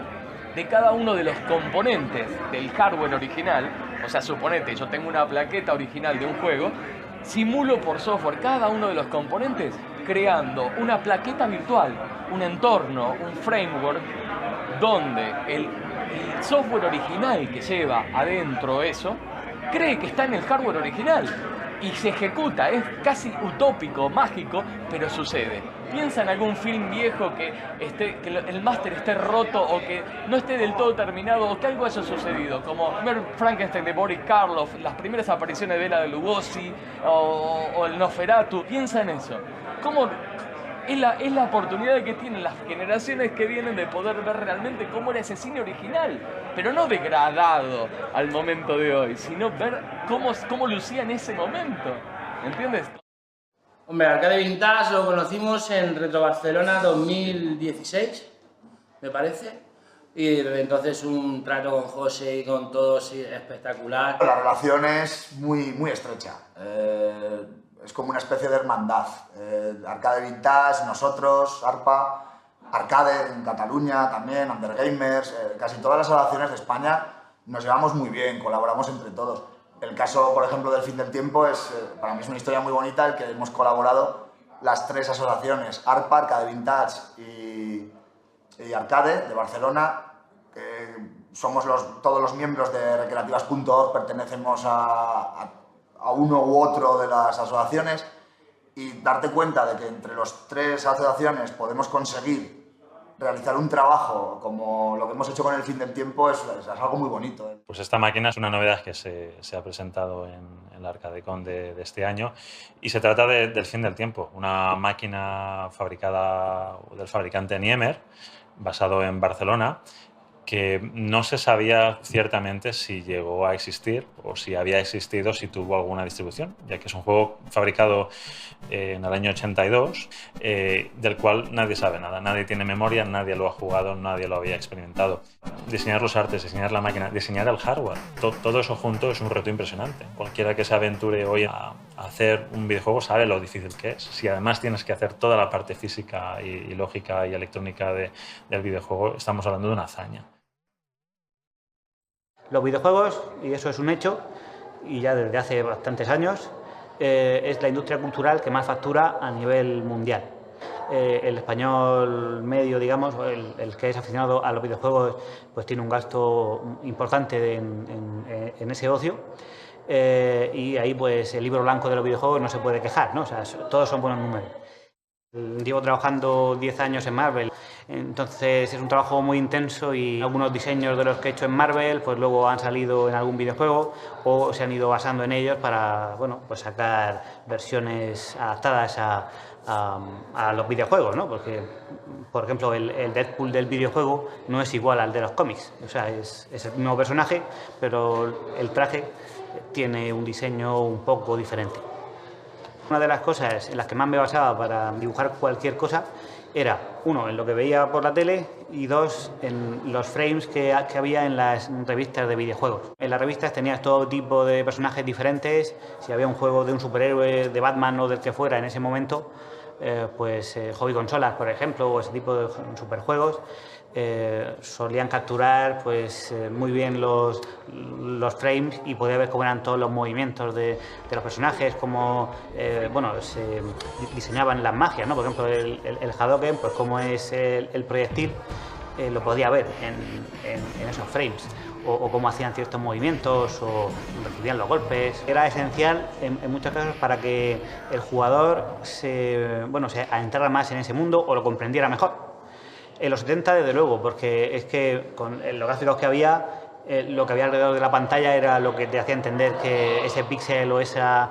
de cada uno de los componentes del hardware original. O sea, suponete, yo tengo una plaqueta original de un juego, simulo por software cada uno de los componentes creando una plaqueta virtual, un entorno, un framework, donde el software original que lleva adentro eso, cree que está en el hardware original y se ejecuta. Es casi utópico, mágico, pero sucede. Piensa en algún film viejo que el máster esté roto o que no esté del todo terminado o que algo haya sucedido, como ver Frankenstein de Boris Karloff, las primeras apariciones de Bela de Lugosi o el Nosferatu. Piensa en eso. ¿Cómo es la oportunidad que tienen las generaciones que vienen de poder ver realmente cómo era ese cine original? Pero no degradado al momento de hoy, sino ver cómo lucía en ese momento. ¿Entiendes? Hombre, Arcade Vintage lo conocimos en Retro Barcelona 2016, me parece. Y desde entonces un trato con José y con todos espectacular. La relación es muy estrecha. Es como una especie de hermandad. Arcade Vintage, nosotros, ARPA, Arcade en Cataluña también, Undergamers, casi todas las asociaciones de España nos llevamos muy bien, colaboramos entre todos. El caso, por ejemplo, del Fin del Tiempo es, para mí es una historia muy bonita, el que hemos colaborado las 3 asociaciones, ARPA, Arcade Vintage y Arcade de Barcelona. Somos todos los miembros de recreativas.org, pertenecemos a uno u otro de las asociaciones, y darte cuenta de que entre las 3 asociaciones podemos conseguir realizar un trabajo como lo que hemos hecho con el Fin del Tiempo es algo muy bonito. Pues esta máquina es una novedad que se ha presentado en la ArcadeCon de este año, y se trata del Fin del Tiempo, una máquina fabricada del fabricante Niemer, basado en Barcelona, que no se sabía ciertamente si llegó a existir o si había existido, si tuvo alguna distribución, ya que es un juego fabricado en el año 82, del cual nadie sabe nada, nadie tiene memoria, nadie lo ha jugado, nadie lo había experimentado. Diseñar los artes, diseñar la máquina, diseñar el hardware, todo eso junto es un reto impresionante. Cualquiera que se aventure hoy a hacer un videojuego sabe lo difícil que es. Si además tienes que hacer toda la parte física y lógica y electrónica del videojuego, estamos hablando de una hazaña. Los videojuegos, y eso es un hecho, y ya desde hace bastantes años, es la industria cultural que más factura a nivel mundial. El español medio, digamos, el que es aficionado a los videojuegos, pues tiene un gasto importante en ese ocio, y ahí pues el libro blanco de los videojuegos no se puede quejar, ¿no? O sea, todos son buenos números. Llevo trabajando 10 años en Marvel, entonces es un trabajo muy intenso, y algunos diseños de los que he hecho en Marvel pues luego han salido en algún videojuego o se han ido basando en ellos para, bueno, pues sacar versiones adaptadas a los videojuegos, ¿no? Porque, por ejemplo, el Deadpool del videojuego no es igual al de los cómics, o sea, es el mismo personaje, pero el traje tiene un diseño un poco diferente. Una de las cosas en las que más me basaba para dibujar cualquier cosa era, 1, en lo que veía por la tele, y 2, en los frames que había en las revistas de videojuegos. En las revistas tenías todo tipo de personajes diferentes. Si había un juego de un superhéroe, de Batman o del que fuera en ese momento, pues Hobby Consolas, por ejemplo, o ese tipo de superjuegos, solían capturar pues muy bien los frames, y podía ver cómo eran todos los movimientos de los personajes, cómo bueno, se diseñaban las magias, ¿no? Por ejemplo, el Hadouken, pues cómo es el proyectil, lo podía ver en esos frames, o cómo hacían ciertos movimientos o recibían los golpes. Era esencial en muchos casos para que el jugador se adentrara más en ese mundo o lo comprendiera mejor. En los 70, desde luego, porque es que con los gráficos que había, lo que había alrededor de la pantalla era lo que te hacía entender que ese píxel o esa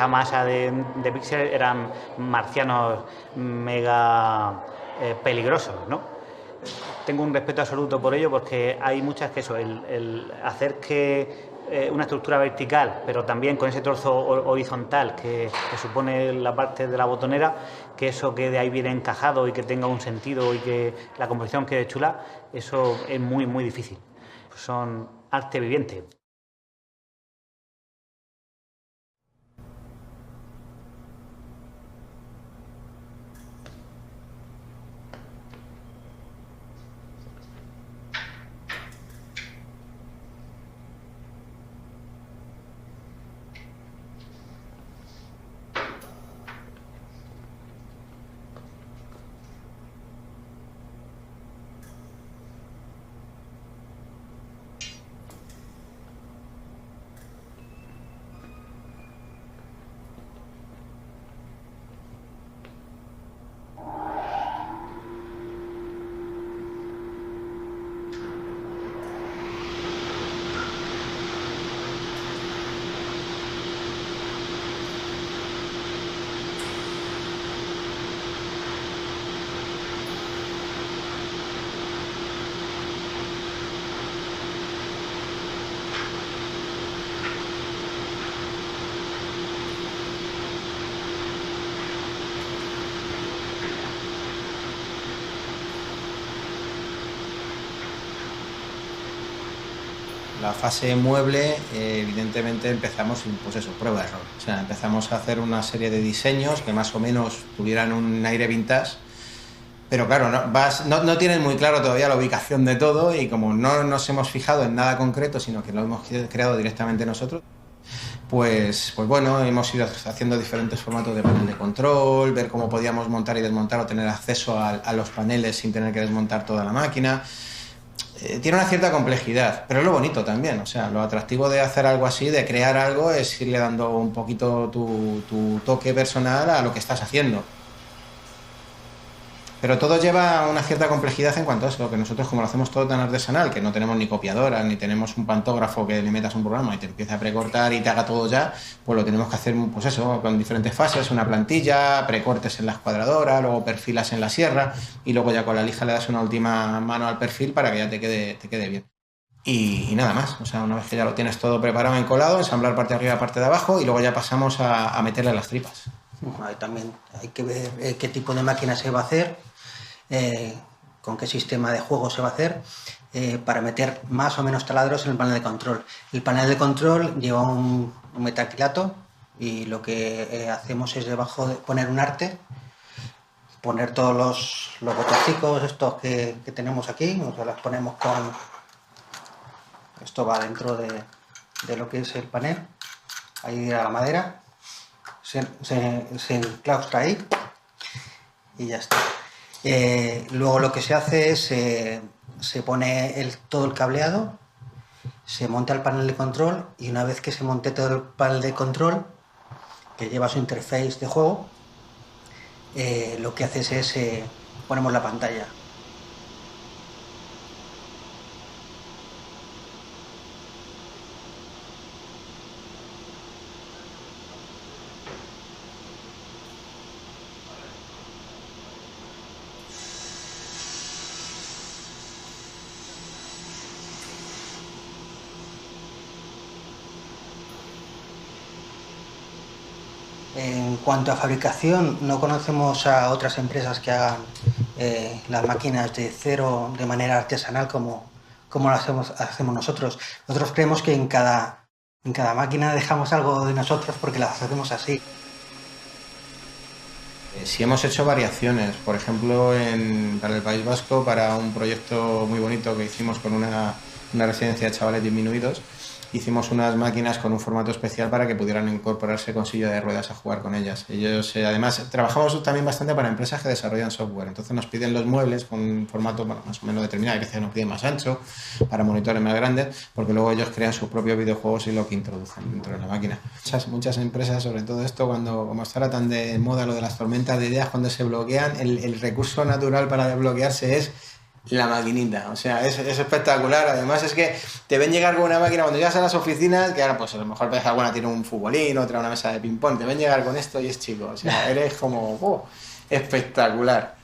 masa de píxel eran marcianos mega peligrosos, ¿no? Tengo un respeto absoluto por ello, porque hay muchas que eso, el hacer que una estructura vertical, pero también con ese trozo horizontal que supone la parte de la botonera, que eso quede ahí bien encajado y que tenga un sentido y que la composición quede chula, eso es muy difícil. Son arte viviente. La fase mueble, evidentemente empezamos, pues eso, prueba de error. O sea, empezamos a hacer una serie de diseños que más o menos tuvieran un aire vintage, pero claro, no tienen muy claro todavía la ubicación de todo y como no nos hemos fijado en nada concreto, sino que lo hemos creado directamente nosotros, pues bueno, hemos ido haciendo diferentes formatos de panel de control, ver cómo podíamos montar y desmontar o tener acceso a los paneles sin tener que desmontar toda la máquina. Tiene una cierta complejidad, pero es lo bonito también, o sea, lo atractivo de hacer algo así, de crear algo, es irle dando un poquito tu toque personal a lo que estás haciendo. Pero todo lleva una cierta complejidad en cuanto a eso, que nosotros como lo hacemos todo tan artesanal, que no tenemos ni copiadoras, ni tenemos un pantógrafo que le metas un programa y te empiece a precortar y te haga todo ya, pues lo tenemos que hacer, pues eso, con diferentes fases, una plantilla, precortes en la escuadradora, luego perfilas en la sierra y luego ya con la lija le das una última mano al perfil para que ya te quede bien. Y nada más, o sea, una vez que ya lo tienes todo preparado, encolado, ensamblar parte de arriba, parte de abajo y luego ya pasamos a meterle las tripas. Ahí también hay que ver qué tipo de máquina se va a hacer, con qué sistema de juego se va a hacer, para meter más o menos taladros en el panel de control. El panel de control lleva un metacrilato y lo que hacemos es debajo poner un arte, poner todos los botoncicos estos que tenemos aquí, o sea, los ponemos con... Esto va dentro de lo que es el panel, ahí a la madera, se enclaustra ahí y ya está. Luego lo que se hace es se pone todo el cableado, se monta el panel de control y una vez que se monte todo el panel de control, que lleva su interface de juego, lo que haces es ponemos la pantalla. En cuanto a fabricación, no conocemos a otras empresas que hagan las máquinas de cero de manera artesanal como las hacemos nosotros. Nosotros creemos que en cada máquina dejamos algo de nosotros porque las hacemos así. Sí hemos hecho variaciones, por ejemplo para el País Vasco, para un proyecto muy bonito que hicimos con una residencia de chavales disminuidos, hicimos unas máquinas con un formato especial para que pudieran incorporarse con silla de ruedas a jugar con ellas. Ellos, además, trabajamos también bastante para empresas que desarrollan software, entonces nos piden los muebles con un formato más o menos determinado, a veces nos piden más ancho, para monitores más grandes, porque luego ellos crean sus propios videojuegos y lo que introducen dentro de la máquina. Muchas empresas, sobre todo esto, como está ahora tan de moda lo de las tormentas de ideas, cuando se bloquean, el recurso natural para desbloquearse es la maquinita, o sea, es espectacular. Además es que te ven llegar con una máquina cuando llegas a las oficinas, que ahora pues a lo mejor ves alguna tiene un futbolín, otra una mesa de ping pong, te ven llegar con esto y es chico, o sea, eres como espectacular.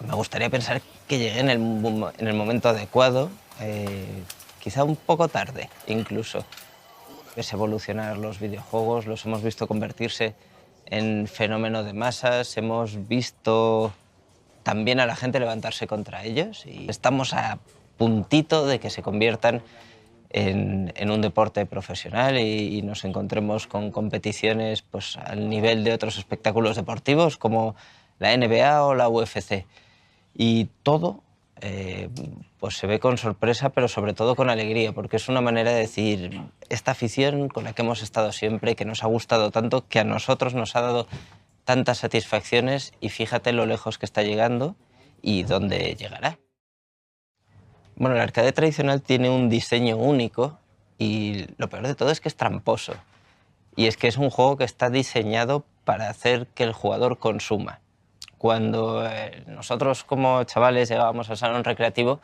Me gustaría pensar que llegué en el momento adecuado, quizá un poco tarde incluso. Es evolucionar los videojuegos, los hemos visto convertirse en fenómeno de masas, hemos visto también a la gente levantarse contra ellos y estamos a puntito de que se conviertan en un deporte profesional y nos encontremos con competiciones pues, al nivel de otros espectáculos deportivos como la NBA o la UFC. Y todo pues se ve con sorpresa, pero sobre todo con alegría, porque es una manera de decir, esta afición con la que hemos estado siempre, que nos ha gustado tanto, que a nosotros nos ha dado tantas satisfacciones, y fíjate lo lejos que está llegando y dónde llegará. Bueno, el arcade tradicional tiene un diseño único, y lo peor de todo es que es tramposo. Y es que es un juego que está diseñado para hacer que el jugador consuma. Cuando nosotros como chavales llegábamos al salón recreativo,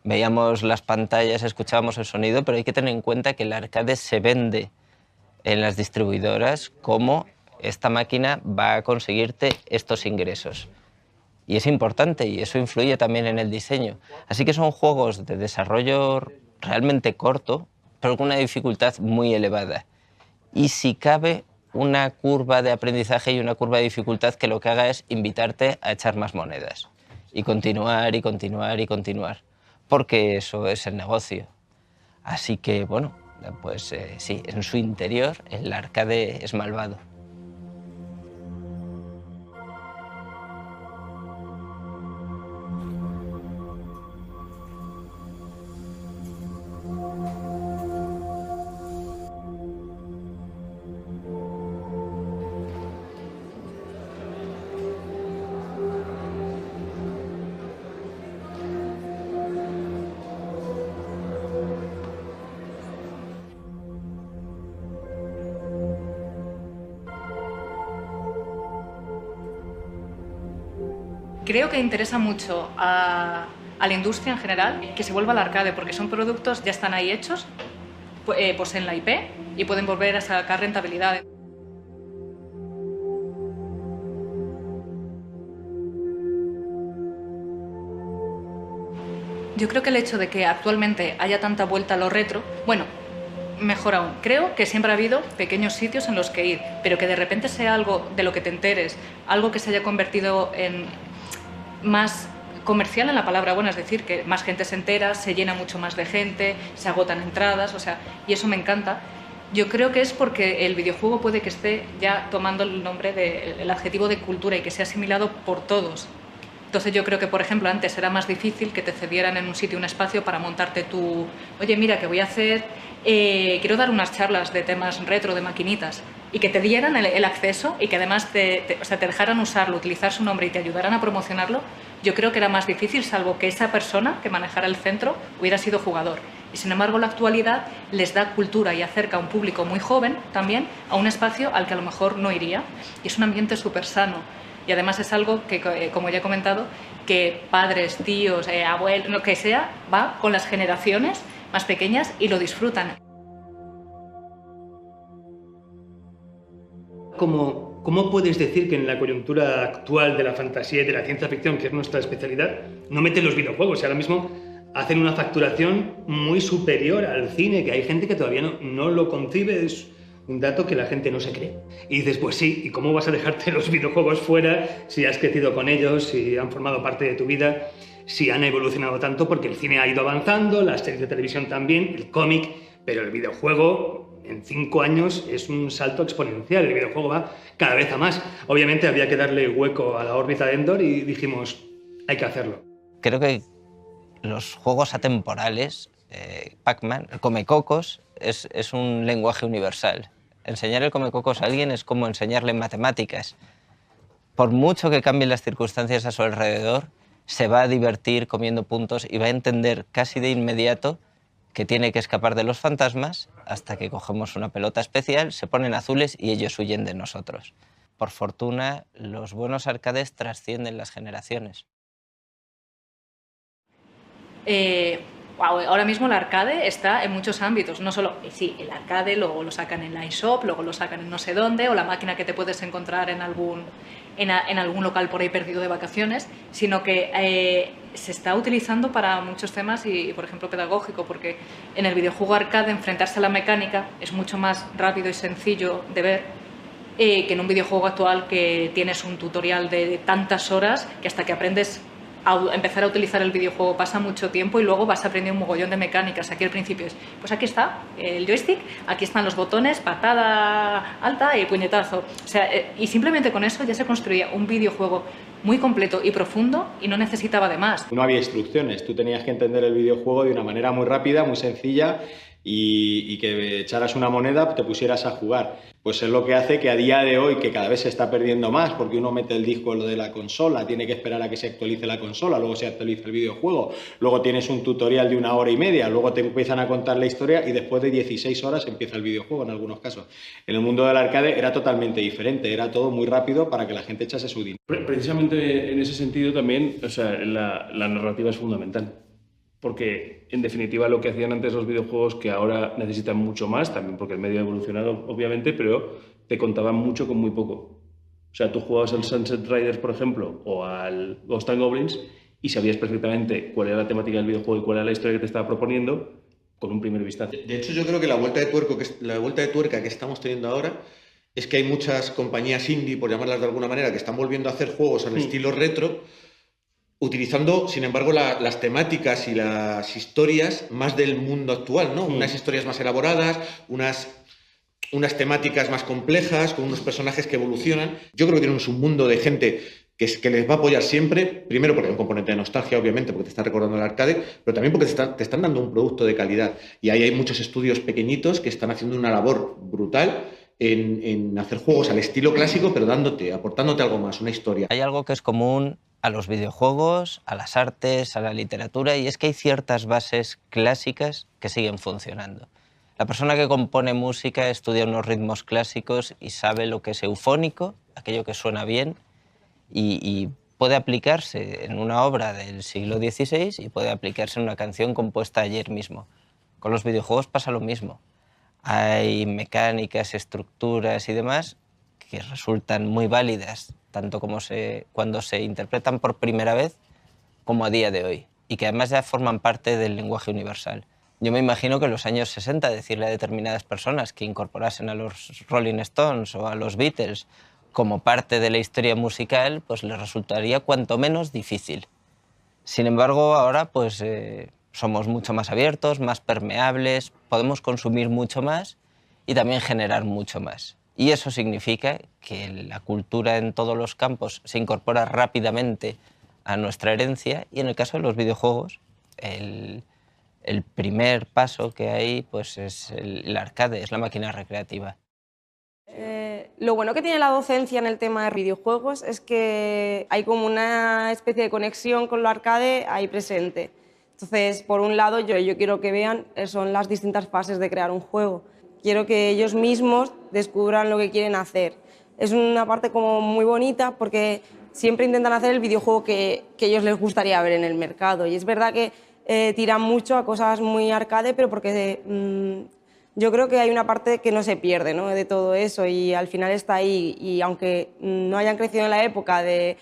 veíamos las pantallas, escuchábamos el sonido, pero hay que tener en cuenta que el arcade se vende en las distribuidoras como esta máquina va a conseguirte estos ingresos. Y es importante, y eso influye también en el diseño. Así que son juegos de desarrollo realmente corto, pero con una dificultad muy elevada. Y si cabe, una curva de aprendizaje y una curva de dificultad que lo que haga es invitarte a echar más monedas. Y continuar, y continuar, y continuar. Porque eso es el negocio. Así que, bueno, pues sí, en su interior el arcade es malvado. Creo que interesa mucho a la industria en general que se vuelva al arcade, porque son productos, ya están ahí hechos, poseen la IP y pueden volver a sacar rentabilidad. Yo creo que el hecho de que actualmente haya tanta vuelta a lo retro, bueno, mejor aún, creo que siempre ha habido pequeños sitios en los que ir, pero que de repente sea algo de lo que te enteres, algo que se haya convertido en más comercial en la palabra buena, es decir, que más gente se entera, se llena mucho más de gente, se agotan entradas, o sea, y eso me encanta. Yo creo que es porque el videojuego puede que esté ya tomando el nombre el adjetivo de cultura y que sea asimilado por todos. Entonces yo creo que, por ejemplo, antes era más difícil que te cedieran en un sitio un espacio para montarte tu... Oye, mira, que voy a hacer... quiero dar unas charlas de temas retro, de maquinitas, y que te dieran el acceso y que además te dejaran usarlo, utilizar su nombre y te ayudaran a promocionarlo. Yo creo que era más difícil, salvo que esa persona que manejara el centro hubiera sido jugador. Y sin embargo, la actualidad les da cultura y acerca a un público muy joven también a un espacio al que a lo mejor no iría. Y es un ambiente súper sano. Y además es algo que, como ya he comentado, que padres, tíos, abuelos, lo que sea, va con las generaciones más pequeñas y lo disfrutan. ¿Cómo puedes decir que en la coyuntura actual de la fantasía y de la ciencia ficción, que es nuestra especialidad, no meten los videojuegos? Y ahora mismo hacen una facturación muy superior al cine, que hay gente que todavía no lo concibe, es un dato que la gente no se cree. Y dices, pues sí, ¿y cómo vas a dejarte los videojuegos fuera si has crecido con ellos, si han formado parte de tu vida, si han evolucionado tanto? Porque el cine ha ido avanzando, las series de televisión también, el cómic, pero el videojuego en 5 años es un salto exponencial. El videojuego va cada vez a más. Obviamente había que darle hueco a la órbita de Endor y dijimos, hay que hacerlo. Creo que los juegos atemporales, Pac-Man, el Comecocos, es un lenguaje universal. Enseñar el Comecocos a alguien es como enseñarle matemáticas. Por mucho que cambien las circunstancias a su alrededor, se va a divertir comiendo puntos y va a entender casi de inmediato que tiene que escapar de los fantasmas hasta que cogemos una pelota especial, se ponen azules y ellos huyen de nosotros. Por fortuna, los buenos arcades trascienden las generaciones. Ahora mismo el arcade está en muchos ámbitos, no solo, sí, el arcade, luego lo sacan en la eShop, luego lo sacan en no sé dónde, o la máquina que te puedes encontrar en algún local por ahí perdido de vacaciones, sino que se está utilizando para muchos temas y, por ejemplo, pedagógico, porque en el videojuego arcade enfrentarse a la mecánica es mucho más rápido y sencillo de ver que en un videojuego actual que tienes un tutorial de tantas horas que hasta que aprendes empezar a utilizar el videojuego. Pasa mucho tiempo y luego vas a aprender un mogollón de mecánicas. Aquí al principio es, pues aquí está el joystick, aquí están los botones, patada alta y puñetazo. O sea, y simplemente con eso ya se construía un videojuego muy completo y profundo y no necesitaba de más. No había instrucciones, tú tenías que entender el videojuego de una manera muy rápida, muy sencilla y que echaras una moneda, te pusieras a jugar. Pues es lo que hace que a día de hoy, que cada vez se está perdiendo más, porque uno mete el disco en lo de la consola, tiene que esperar a que se actualice la consola, luego se actualiza el videojuego, luego tienes un tutorial de 1 hora y media, luego te empiezan a contar la historia y después de 16 horas empieza el videojuego en algunos casos. En el mundo del arcade era totalmente diferente, era todo muy rápido para que la gente echase su dinero. Precisamente en ese sentido también, o sea, la narrativa es fundamental. Porque, en definitiva, lo que hacían antes los videojuegos, que ahora necesitan mucho más, también porque el medio ha evolucionado, obviamente, pero te contaban mucho con muy poco. O sea, tú jugabas al Sunset Riders, por ejemplo, o al Ghosts 'n Goblins, y sabías perfectamente cuál era la temática del videojuego y cuál era la historia que te estaba proponiendo con un primer vistazo. De hecho, yo creo que la vuelta de tuerca que estamos teniendo ahora es que hay muchas compañías indie, por llamarlas de alguna manera, que están volviendo a hacer juegos al estilo retro, utilizando, sin embargo, las temáticas y las historias más del mundo actual, ¿no? Unas historias más elaboradas, unas temáticas más complejas, con unos personajes que evolucionan. Yo creo que tenemos un mundo de gente que les va a apoyar siempre, primero porque hay un componente de nostalgia, obviamente, porque te está recordando el arcade, pero también porque te están dando un producto de calidad. Y ahí hay muchos estudios pequeñitos que están haciendo una labor brutal en hacer juegos al estilo clásico, pero aportándote algo más, una historia. Hay algo que es común a los videojuegos, a las artes, a la literatura, y es que hay ciertas bases clásicas que siguen funcionando. La persona que compone música estudia unos ritmos clásicos y sabe lo que es eufónico, aquello que suena bien, y puede aplicarse en una obra del siglo XVI y puede aplicarse en una canción compuesta ayer mismo. Con los videojuegos pasa lo mismo. Hay mecánicas, estructuras y demás que resultan muy válidas, tanto cuando se interpretan por primera vez como a día de hoy, y que además ya forman parte del lenguaje universal. Yo me imagino que en los años 60 decirle a determinadas personas que incorporasen a los Rolling Stones o a los Beatles como parte de la historia musical, pues les resultaría cuanto menos difícil. Sin embargo, ahora pues somos mucho más abiertos, más permeables, podemos consumir mucho más y también generar mucho más. Y eso significa que la cultura en todos los campos se incorpora rápidamente a nuestra herencia, y en el caso de los videojuegos, el primer paso que hay pues es el arcade, es la máquina recreativa. Lo bueno que tiene la docencia en el tema de videojuegos es que hay como una especie de conexión con lo arcade ahí presente. Entonces, por un lado, yo quiero que vean son las distintas fases de crear un juego. Quiero que ellos mismos descubran lo que quieren hacer. Es una parte como muy bonita porque siempre intentan hacer el videojuego que ellos les gustaría ver en el mercado. Y es verdad que tiran mucho a cosas muy arcade, pero porque yo creo que hay una parte que no se pierde, ¿no?, de todo eso, y al final está ahí. Y aunque no hayan crecido en la época de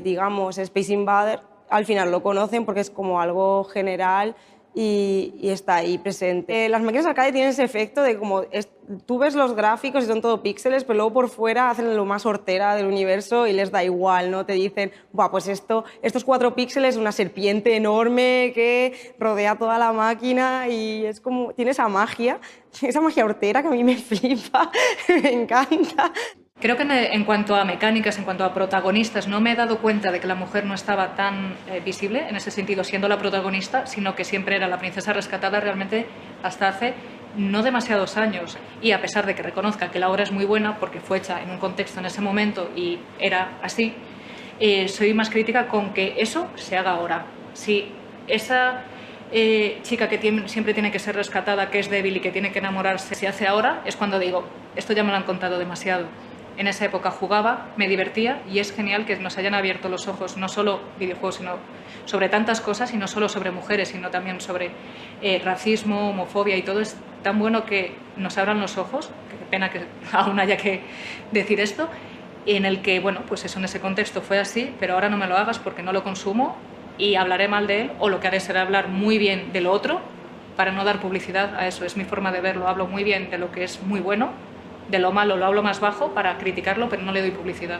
digamos, Space Invader, al final lo conocen porque es como algo general y está ahí presente. Las máquinas arcade tienen ese efecto de como tú ves los gráficos y son todo píxeles, pero luego por fuera hacen lo más hortera del universo y les da igual, ¿no? Te dicen, buah, pues estos 4 píxeles, una serpiente enorme que rodea toda la máquina, y es como, tiene esa magia hortera que a mí me flipa, me encanta. Creo que en cuanto a mecánicas, en cuanto a protagonistas, no me he dado cuenta de que la mujer no estaba tan visible, en ese sentido, siendo la protagonista, sino que siempre era la princesa rescatada realmente hasta hace no demasiados años. Y a pesar de que reconozca que la obra es muy buena, porque fue hecha en un contexto en ese momento y era así, soy más crítica con que eso se haga ahora. Si esa chica que siempre tiene que ser rescatada, que es débil y que tiene que enamorarse, se hace ahora, es cuando digo, esto ya me lo han contado demasiado. En esa época jugaba, me divertía, y es genial que nos hayan abierto los ojos, no solo videojuegos, sino sobre tantas cosas, y no solo sobre mujeres, sino también sobre racismo, homofobia y todo. Es tan bueno que nos abran los ojos, que qué pena que aún haya que decir esto, en el que, bueno, pues eso en ese contexto fue así, pero ahora no me lo hagas porque no lo consumo y hablaré mal de él, o lo que haré será hablar muy bien de lo otro para no dar publicidad a eso. Es mi forma de verlo, hablo muy bien de lo que es muy bueno, de lo malo lo hablo más bajo para criticarlo, pero no le doy publicidad.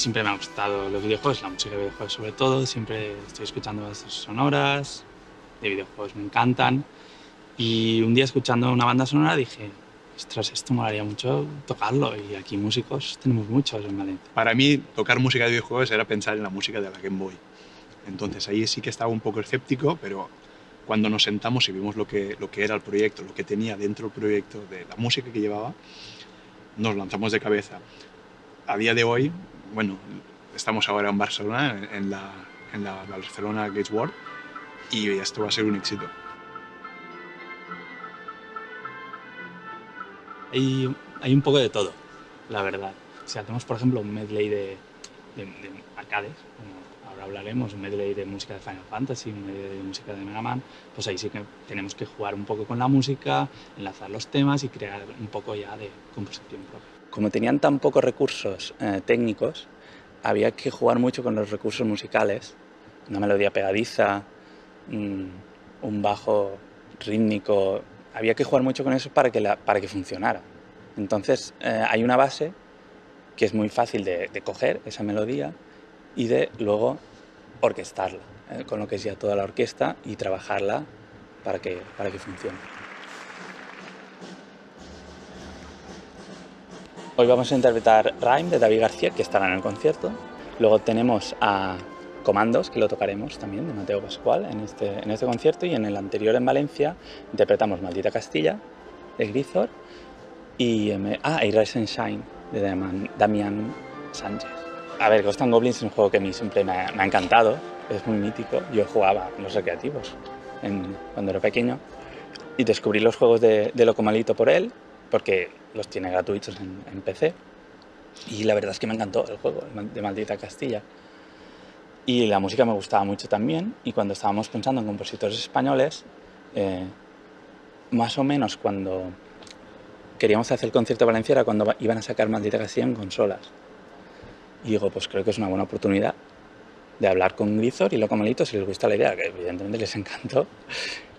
siempre me ha gustado los videojuegos, la música de videojuegos sobre todo. Siempre estoy escuchando bandas sonoras, de videojuegos me encantan. Y un día escuchando una banda sonora dije, ostras, esto molaría mucho tocarlo. Y aquí músicos tenemos muchos en Valencia. Para mí, tocar música de videojuegos era pensar en la música de la Game Boy. Entonces ahí sí que estaba un poco escéptico, pero cuando nos sentamos y vimos lo que era el proyecto, lo que tenía dentro del proyecto, de la música que llevaba, nos lanzamos de cabeza. A día de hoy, bueno, estamos ahora en Barcelona, en la Barcelona Games World, y esto va a ser un éxito. Hay un poco de todo, la verdad. Si hacemos, por ejemplo, un medley de arcades, como ahora hablaremos, un medley de música de Final Fantasy, un medley de música de Mega Man, pues ahí sí que tenemos que jugar un poco con la música, enlazar los temas y crear un poco ya de composición propia. Como tenían tan pocos recursos técnicos, había que jugar mucho con los recursos musicales, una melodía pegadiza, un bajo rítmico. Había que jugar mucho con eso para que funcionara. Entonces hay una base que es muy fácil de coger, esa melodía, y de luego orquestarla, con lo que es ya toda la orquesta, y trabajarla para que funcione. Hoy vamos a interpretar Rime de David García, que estará en el concierto. Luego tenemos a Comandos, que lo tocaremos también, de Mateo Pascual, en este concierto, y en el anterior en Valencia interpretamos Maldita Castilla, de Grisor, y Rise and Shine, de Damián Sánchez. A ver, Ghosts and Goblins es un juego que a mí siempre me ha encantado, es muy mítico. Yo jugaba en los recreativos cuando era pequeño, y descubrí los juegos de Locomalito por él, porque los tiene gratuitos en PC, y la verdad es que me encantó el juego de Maldita Castilla. Y la música me gustaba mucho también, y cuando estábamos pensando en compositores españoles, más o menos cuando queríamos hacer el concierto de Valencia era cuando iban a sacar Maldita Castilla en consolas. Y digo, pues creo que es una buena oportunidad de hablar con Grisor y Locomalito si les gusta la idea, que evidentemente les encantó.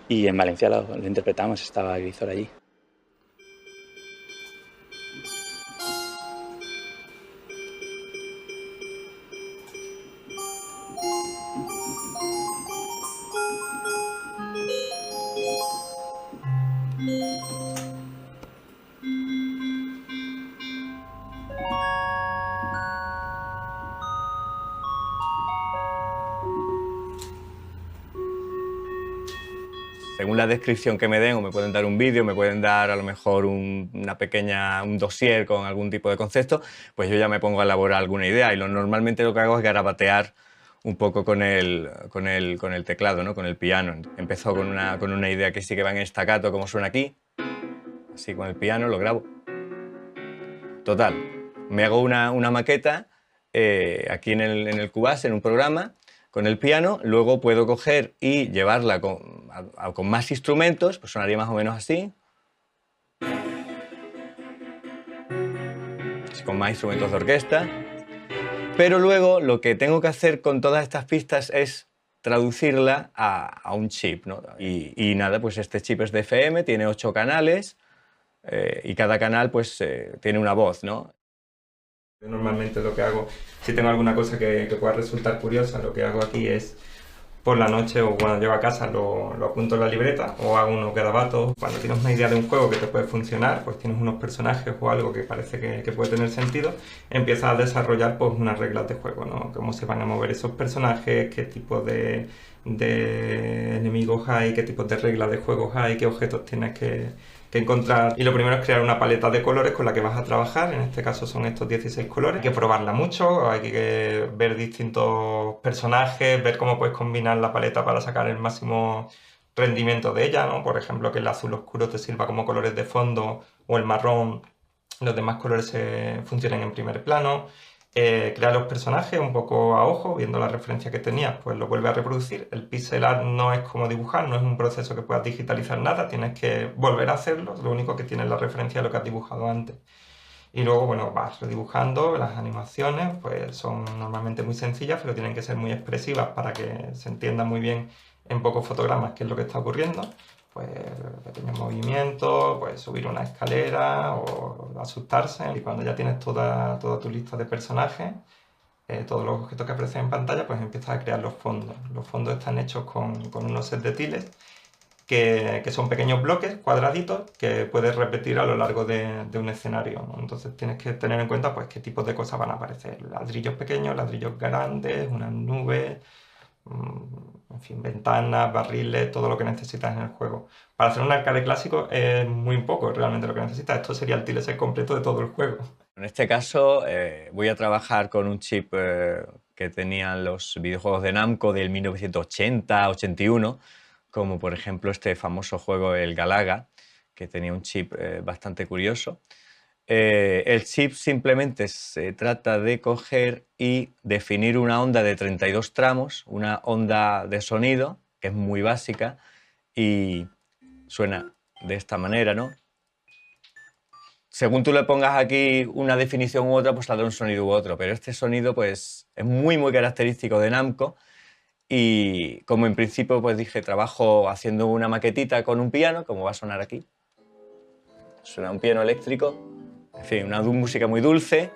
Y en Valencia lo interpretamos, estaba Grisor allí. Según la descripción que me den, o me pueden dar un vídeo, me pueden dar a lo mejor un dossier con algún tipo de concepto, pues yo ya me pongo a elaborar alguna idea, y normalmente lo que hago es garabatear un poco con el teclado, ¿no? Con el piano. Empezó con una idea que sí que va en staccato, como suena aquí, así con el piano, lo grabo. Total, me hago una maqueta aquí en el Cubase, en un programa, con el piano. Luego puedo coger y llevarla con más instrumentos, pues sonaría más o menos así. Con más instrumentos de orquesta. Pero luego lo que tengo que hacer con todas estas pistas es traducirla a un chip, ¿no? Y nada, pues este chip es de FM, tiene 8 canales, y cada canal pues tiene una voz, ¿no? Normalmente lo que hago, si tengo alguna cosa que pueda resultar curiosa, lo que hago aquí es por la noche o cuando llego a casa lo apunto en la libreta o hago unos garabatos. Cuando tienes una idea de un juego que te puede funcionar, pues tienes unos personajes o algo que parece que puede tener sentido, empiezas a desarrollar pues unas reglas de juego, ¿no? Cómo se van a mover esos personajes, qué tipo de enemigos hay, qué tipos de reglas de juegos hay, qué objetos tienes que encontrar. Y lo primero es crear una paleta de colores con la que vas a trabajar. En este caso son estos 16 colores. Hay que probarla mucho, hay que ver distintos personajes, ver cómo puedes combinar la paleta para sacar el máximo rendimiento de ella, ¿no? Por ejemplo, que el azul oscuro te sirva como colores de fondo, o el marrón, los demás colores funcionen en primer plano. Crea los personajes un poco a ojo, viendo la referencia que tenías, pues lo vuelve a reproducir. El pixel art no es como dibujar, no es un proceso que puedas digitalizar nada, tienes que volver a hacerlo, lo único que tienes es la referencia de lo que has dibujado antes. Y luego, bueno, vas redibujando. Las animaciones pues son normalmente muy sencillas, pero tienen que ser muy expresivas para que se entienda muy bien en pocos fotogramas qué es lo que está ocurriendo. Pues pequeños movimientos, pues subir una escalera o asustarse. Y cuando ya tienes toda tu lista de personajes, todos los objetos que aparecen en pantalla, pues empiezas a crear los fondos. Los fondos están hechos con unos sets de tiles que son pequeños bloques cuadraditos que puedes repetir a lo largo de un escenario, ¿no? Entonces tienes que tener en cuenta pues qué tipos de cosas van a aparecer. Ladrillos pequeños, ladrillos grandes, unas nubes, en fin, ventanas, barriles, todo lo que necesitas en el juego. Para hacer un arcade clásico es muy poco realmente lo que necesitas. Esto sería el tileset completo de todo el juego. En este caso voy a trabajar con un chip que tenían los videojuegos de Namco del 1980-81, como por ejemplo este famoso juego, el Galaga, que tenía un chip bastante curioso. El chip simplemente se trata de coger y definir una onda de 32 tramos, una onda de sonido, que es muy básica, y suena de esta manera, ¿no? Según tú le pongas aquí una definición u otra, pues saldrá un sonido u otro, pero este sonido pues es muy característico de Namco. Y como en principio pues dije, trabajo haciendo una maquetita con un piano, como va a sonar aquí. Suena un piano eléctrico, en fin, una música muy dulce.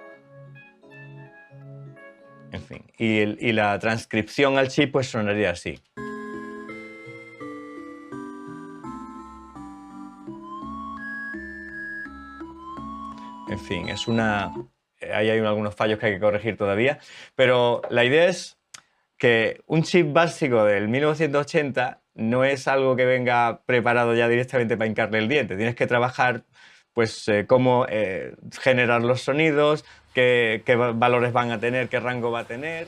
En fin, y la transcripción al chip pues sonaría así. En fin, es una... Ahí hay algunos fallos que hay que corregir todavía, pero la idea es que un chip básico del 1980 no es algo que venga preparado ya directamente para hincarle el diente. Tienes que trabajar pues cómo generar los sonidos, qué valores van a tener, qué rango va a tener.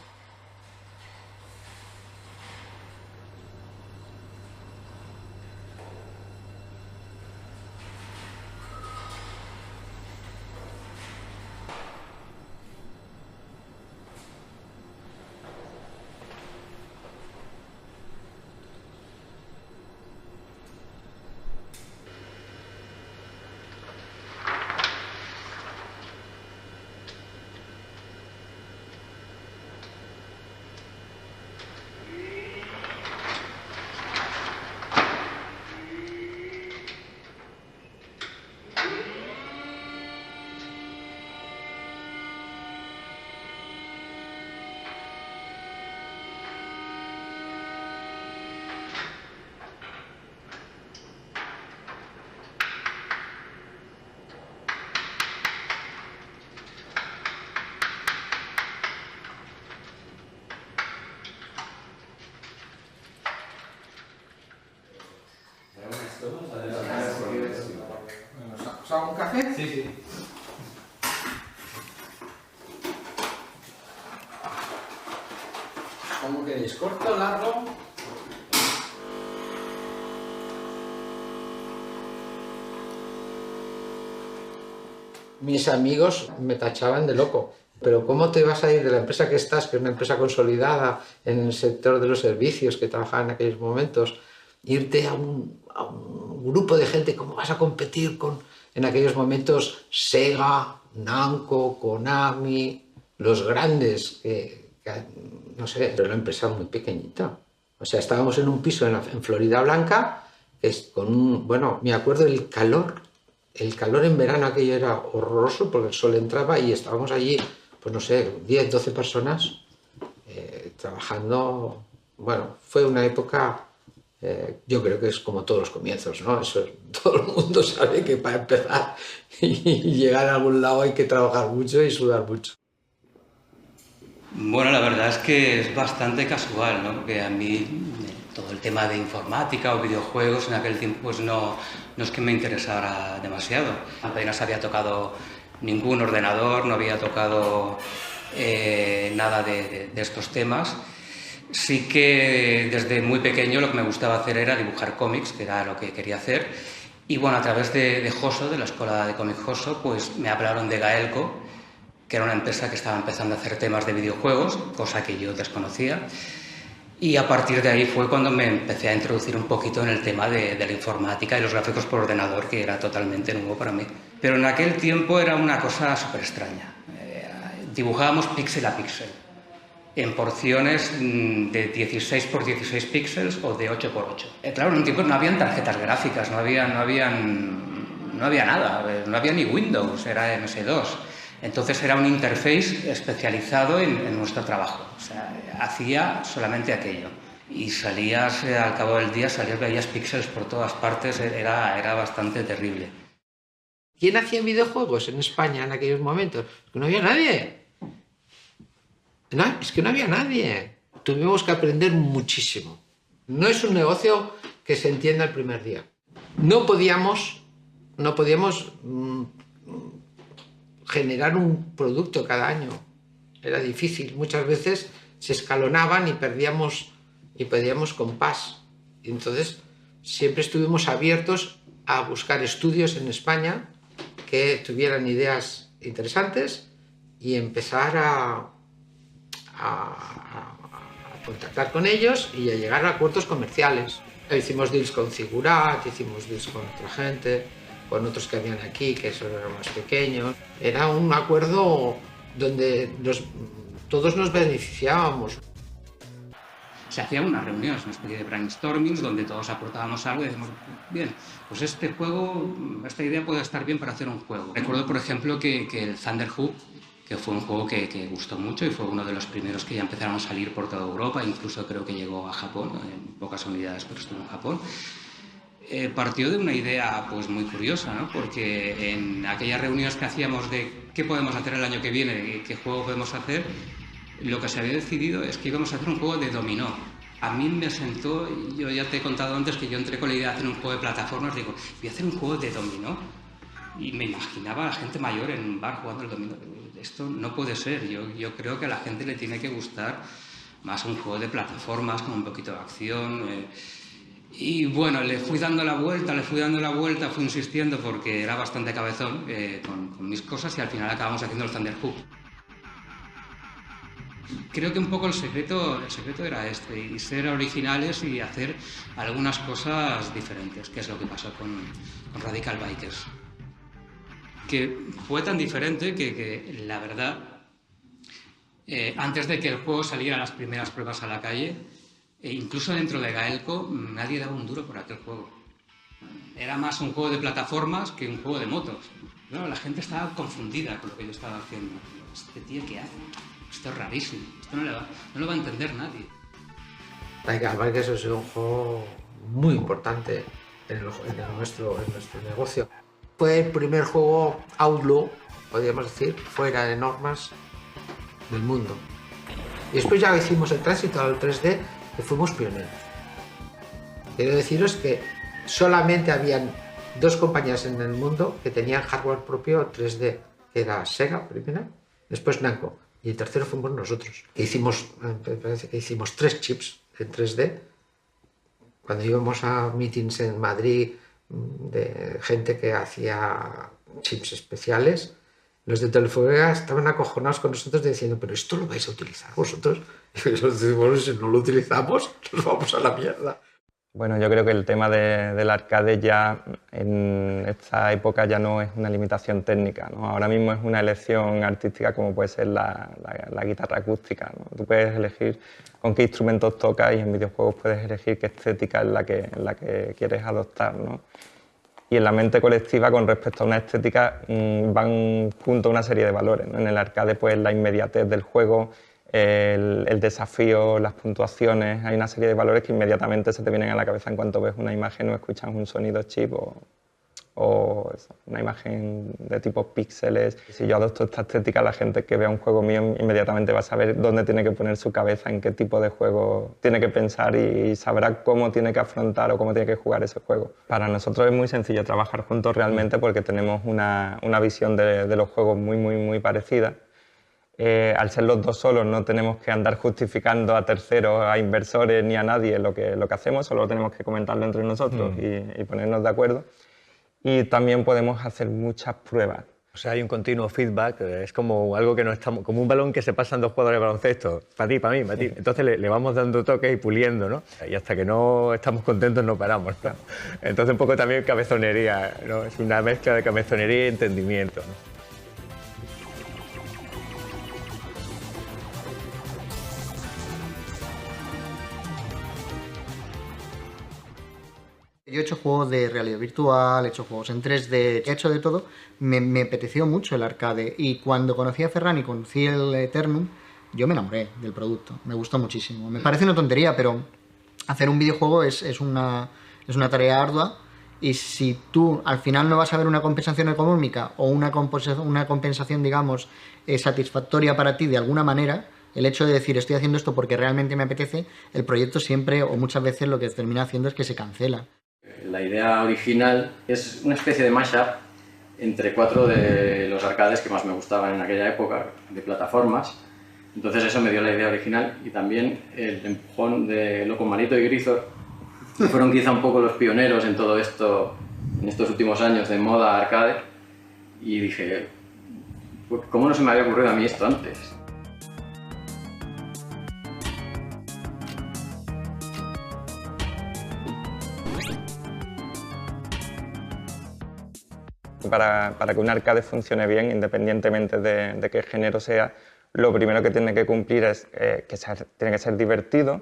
¿Os hago un café? Sí, sí. ¿Cómo queréis? ¿Corto, largo? Mis amigos me tachaban de loco. Pero ¿cómo te vas a ir de la empresa que estás, que es una empresa consolidada en el sector de los servicios que trabajaba en aquellos momentos, irte a un grupo de gente? ¿Cómo vas a competir con, en aquellos momentos, Sega, Namco, Konami, los grandes? No sé, pero una empresa muy pequeñita. O sea, estábamos en un piso en Florida Blanca, con un, bueno, me acuerdo del calor. El calor en verano aquello era horroroso porque el sol entraba y estábamos allí, pues no sé, 10, 12 personas trabajando. Bueno, fue una época, yo creo que es como todos los comienzos, ¿no? Eso, todo el mundo sabe que para empezar y llegar a algún lado hay que trabajar mucho y sudar mucho. Bueno, la verdad es que es bastante casual, ¿no? Porque a mí todo el tema de informática o videojuegos en aquel tiempo pues no es que me interesara demasiado. Apenas había tocado ningún ordenador, no había tocado nada de estos temas. Sí que desde muy pequeño lo que me gustaba hacer era dibujar cómics, que era lo que quería hacer. Y bueno, a través de Joso, de la escuela de cómic Joso, pues me hablaron de Gaelco, que era una empresa que estaba empezando a hacer temas de videojuegos, cosa que yo desconocía. Y a partir de ahí fue cuando me empecé a introducir un poquito en el tema de la informática y los gráficos por ordenador, que era totalmente nuevo para mí. Pero en aquel tiempo era una cosa súper extraña. Dibujábamos píxel a píxel, en porciones de 16 por 16 píxeles o de 8 por 8. Claro, en un tiempo no habían tarjetas gráficas, no había nada, no había ni Windows, era MS2. Entonces era un interface especializado en nuestro trabajo. O sea, hacía solamente aquello. Y salías, al cabo del día, veías píxeles por todas partes, era bastante terrible. ¿Quién hacía videojuegos en España en aquellos momentos? Es que no había nadie. No, es que no había nadie. Tuvimos que aprender muchísimo. No es un negocio que se entienda el primer día. No podíamos generar un producto cada año. Era difícil. Muchas veces se escalonaban y perdíamos compás. Entonces, siempre estuvimos abiertos a buscar estudios en España que tuvieran ideas interesantes y empezar a contactar con ellos y a llegar a acuerdos comerciales. Hicimos deals con Figurat, hicimos deals con otra gente, con otros que habían aquí, que eran más pequeños. Era un acuerdo donde todos nos beneficiábamos. Se hacía una reunión, una especie de brainstorming donde todos aportábamos algo y decíamos, bien, pues este juego, esta idea puede estar bien para hacer un juego. Recuerdo, por ejemplo, que el Thunderhoof, que fue un juego que gustó mucho y fue uno de los primeros que ya empezaron a salir por toda Europa, incluso creo que llegó a Japón, en pocas unidades, pero estuvo en Japón. Partió de una idea pues muy curiosa, ¿no? Porque en aquellas reuniones que hacíamos de qué podemos hacer el año que viene, qué juego podemos hacer, lo que se había decidido es que íbamos a hacer un juego de dominó. A mí me sentó, yo ya te he contado antes que yo entré con la idea de hacer un juego de plataformas, digo, voy a hacer un juego de dominó. Y me imaginaba a la gente mayor en un bar jugando el dominó. Esto no puede ser, yo creo que a la gente le tiene que gustar más un juego de plataformas con un poquito de acción. Y bueno, le fui dando la vuelta, fui insistiendo porque era bastante cabezón con mis cosas y al final acabamos haciendo el Thunderhoof. Creo que un poco el secreto era este, y ser originales y hacer algunas cosas diferentes, que es lo que pasó con Radical Bikers. Que fue tan diferente que la verdad, antes de que el juego saliera a las primeras pruebas a la calle, incluso dentro de Gaelco, nadie daba un duro por aquel juego. Era más un juego de plataformas que un juego de motos. Claro, la gente estaba confundida con lo que yo estaba haciendo. ¿Este tío qué hace? Esto es rarísimo, esto no lo va a entender nadie. Radical Bikers es un juego muy importante en nuestro negocio. Fue el primer juego outlaw, podríamos decir, fuera de normas del mundo. Y después ya hicimos el tránsito al 3D, que fuimos pioneros. Quiero deciros que solamente habían 2 compañías en el mundo que tenían hardware propio 3D, que era Sega primera, después Namco. Y el tercero fuimos nosotros, que parece que hicimos 3 chips en 3D. Cuando íbamos a meetings en Madrid de gente que hacía chips especiales, los de Telefónica estaban acojonados con nosotros diciendo, pero ¿esto lo vais a utilizar vosotros? Y nosotros decimos, si no lo utilizamos, nos vamos a la mierda. Bueno, yo creo que el tema del arcade ya en esta época ya no es una limitación técnica, ¿no? Ahora mismo es una elección artística como puede ser la guitarra acústica, ¿no? Tú puedes elegir con qué instrumentos tocas y en videojuegos puedes elegir qué estética es la que quieres adoptar, ¿no? Y en la mente colectiva con respecto a una estética van junto a una serie de valores, ¿no? En el arcade pues la inmediatez del juego, el desafío, las puntuaciones, hay una serie de valores que inmediatamente se te vienen a la cabeza en cuanto ves una imagen o escuchas un sonido chip o eso, una imagen de tipo píxeles. Si yo adopto esta estética, la gente que vea un juego mío inmediatamente va a saber dónde tiene que poner su cabeza, en qué tipo de juego tiene que pensar y sabrá cómo tiene que afrontar o cómo tiene que jugar ese juego. Para nosotros es muy sencillo trabajar juntos realmente porque tenemos una visión de los juegos muy parecida. Al ser los 2 solos no tenemos que andar justificando a terceros, a inversores ni a nadie lo que hacemos, solo tenemos que comentarlo entre nosotros y ponernos de acuerdo. Y también podemos hacer muchas pruebas. O sea, hay un continuo feedback, es como algo que no estamos, como un balón que se pasan 2 jugadores de baloncesto, para ti, para mí, para ti. Entonces le vamos dando toques y puliendo, ¿no? Y hasta que no estamos contentos no paramos, ¿no? Entonces un poco también cabezonería, ¿no? Es una mezcla de cabezonería y entendimiento, ¿no? Yo he hecho juegos de realidad virtual, he hecho juegos en 3D, he hecho de todo. Me apeteció mucho el arcade y cuando conocí a Ferran y conocí el Eternum, yo me enamoré del producto, me gustó muchísimo. Me parece una tontería, pero hacer un videojuego es una tarea ardua y si tú al final no vas a ver una compensación económica o una compensación, digamos, satisfactoria para ti de alguna manera, el hecho de decir estoy haciendo esto porque realmente me apetece, el proyecto siempre o muchas veces lo que termina haciendo es que se cancela. La idea original es una especie de mashup entre 4 de los arcades que más me gustaban en aquella época, de plataformas. Entonces eso me dio la idea original y también el empujón de Loco Manito y Grisor, que fueron quizá un poco los pioneros en todo esto, en estos últimos años de moda arcade. Y dije, ¿cómo no se me había ocurrido a mí esto antes? Para que un arcade funcione bien, independientemente de qué género sea, lo primero que tiene que cumplir es que tiene que ser divertido,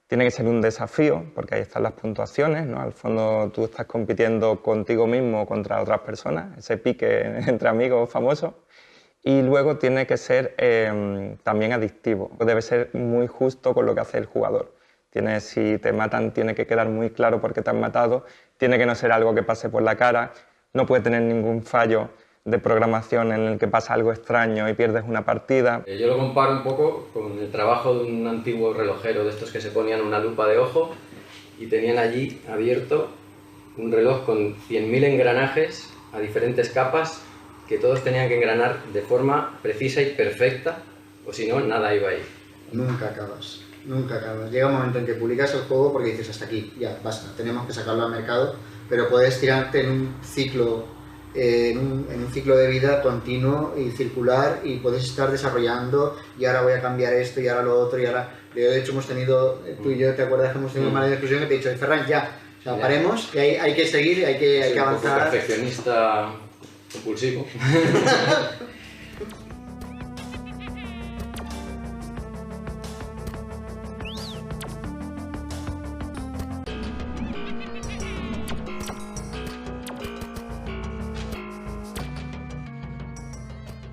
tiene que ser un desafío, porque ahí están las puntuaciones, ¿no? Al fondo tú estás compitiendo contigo mismo contra otras personas, ese pique entre amigos famoso. Y luego tiene que ser también adictivo, debe ser muy justo con lo que hace el jugador. Si te matan, tiene que quedar muy claro por qué te han matado, tiene que no ser algo que pase por la cara, no puede tener ningún fallo de programación en el que pasa algo extraño y pierdes una partida. Yo lo comparo un poco con el trabajo de un antiguo relojero de estos que se ponían una lupa de ojo y tenían allí abierto un reloj con 100.000 engranajes a diferentes capas que todos tenían que engranar de forma precisa y perfecta, o si no, nada iba ahí. Nunca acabas, nunca acabas. Llega un momento en que publicas el juego porque dices hasta aquí, ya, basta, tenemos que sacarlo al mercado, pero puedes tirarte en un ciclo de vida continuo y circular y puedes estar desarrollando y ahora voy a cambiar esto y ahora lo otro y ahora... De hecho hemos tenido, tú y yo, ¿te acuerdas que hemos tenido una discusión que te he dicho, Ferran, ya, o sea, paremos, y hay que seguir, hay que avanzar. Un poco perfeccionista compulsivo.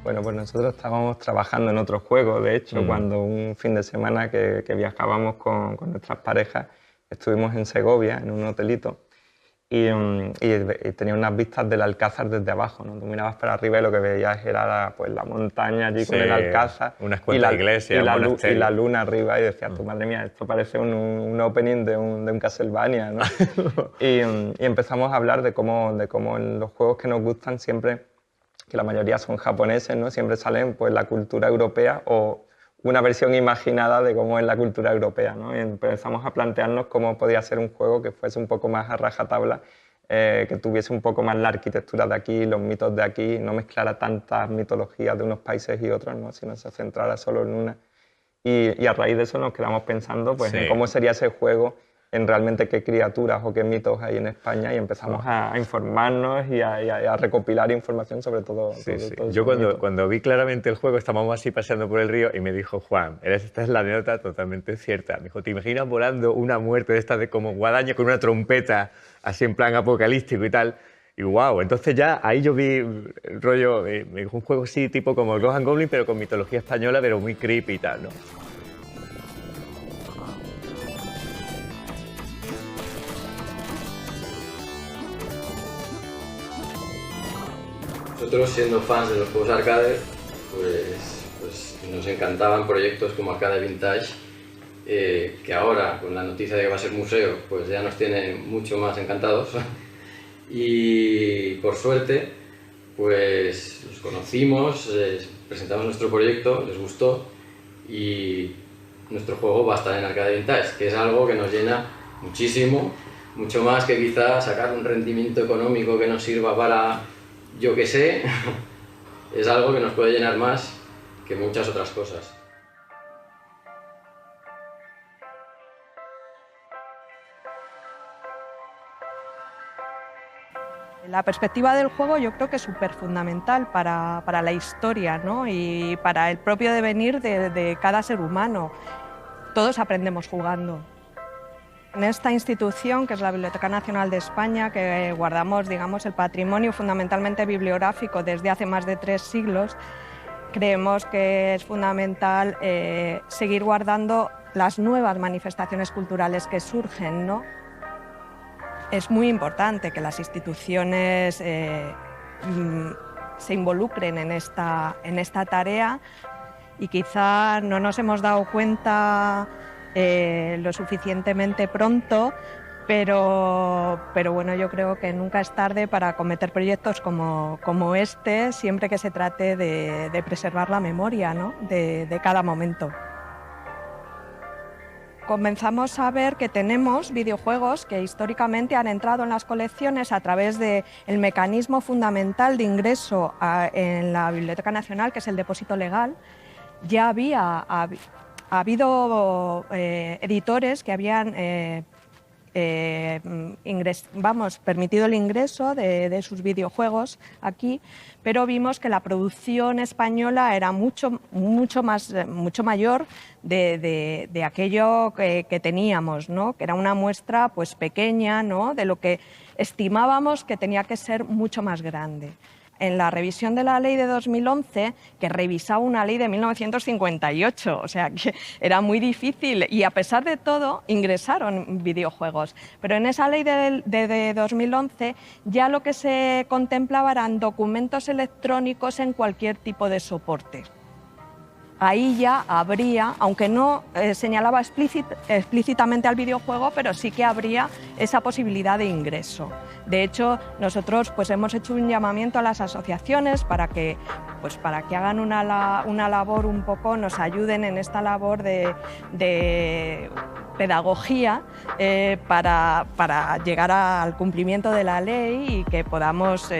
Bueno, pues nosotros estábamos trabajando en otro juego, de hecho, cuando un fin de semana que viajábamos con nuestras parejas, estuvimos en Segovia, en un hotelito, y tenía unas vistas del Alcázar desde abajo, ¿no? Tú mirabas para arriba y lo que veías era pues, la montaña allí con el Alcázar, unas cuantas iglesias, y la luna arriba, y decías, tu madre mía, esto parece un opening de un Castlevania, ¿no? y empezamos a hablar de cómo en los juegos que nos gustan siempre, que la mayoría son japoneses, ¿no? Siempre salen pues, la cultura europea o una versión imaginada de cómo es la cultura europea, ¿no? Y empezamos a plantearnos cómo podía ser un juego que fuese un poco más a rajatabla, que tuviese un poco más la arquitectura de aquí, los mitos de aquí, no mezclara tantas mitologías de unos países y otros, ¿no? Sino se centrara solo en una. Y a raíz de eso nos quedamos pensando pues, en cómo sería ese juego, en realmente qué criaturas o qué mitos hay en España y empezamos a informarnos y a recopilar información sobre todo. Yo cuando vi claramente el juego, estábamos así paseando por el río y me dijo, Juan, esta es la anécdota totalmente cierta. Me dijo, ¿te imaginas volando una muerte de esta de como guadaña con una trompeta así en plan apocalíptico y tal? Y wow, entonces ya ahí yo vi el rollo, me dijo un juego así tipo como el Ghost and Goblin pero con mitología española pero muy creepy y tal, ¿no? Nosotros, siendo fans de los juegos arcade, pues nos encantaban proyectos como Arcade Vintage, que ahora, con la noticia de que va a ser museo, pues ya nos tiene mucho más encantados. Y por suerte, pues los conocimos, presentamos nuestro proyecto, les gustó y nuestro juego va a estar en Arcade Vintage, que es algo que nos llena muchísimo, mucho más que quizás sacar un rendimiento económico que nos sirva para... yo qué sé, es algo que nos puede llenar más que muchas otras cosas. La perspectiva del juego yo creo que es súper fundamental para la historia, ¿no? Y para el propio devenir de cada ser humano. Todos aprendemos jugando. En esta institución, que es la Biblioteca Nacional de España, que guardamos, digamos, el patrimonio fundamentalmente bibliográfico desde hace más de 3 siglos, creemos que es fundamental seguir guardando las nuevas manifestaciones culturales que surgen, ¿no? Es muy importante que las instituciones se involucren en esta tarea y quizá no nos hemos dado cuenta lo suficientemente pronto, pero bueno, yo creo que nunca es tarde para acometer proyectos como este, siempre que se trate de preservar la memoria, ¿no? de cada momento. Comenzamos a ver que tenemos videojuegos que históricamente han entrado en las colecciones a través del mecanismo fundamental de ingreso en la Biblioteca Nacional, que es el depósito legal. Ya ha habido editores que habían permitido el ingreso de sus videojuegos aquí, pero vimos que la producción española era mucho mayor de aquello que teníamos, ¿no? Que era una muestra pues pequeña, ¿no? De lo que estimábamos que tenía que ser mucho más grande. En la revisión de la ley de 2011, que revisaba una ley de 1958, o sea que era muy difícil y a pesar de todo ingresaron videojuegos. Pero en esa ley de 2011 ya lo que se contemplaba eran documentos electrónicos en cualquier tipo de soporte. Ahí ya habría, aunque no señalaba explícitamente al videojuego, pero sí que habría esa posibilidad de ingreso. De hecho, nosotros pues, hemos hecho un llamamiento a las asociaciones para que hagan una labor un poco, nos ayuden en esta labor de pedagogía para llegar al cumplimiento de la ley y que podamos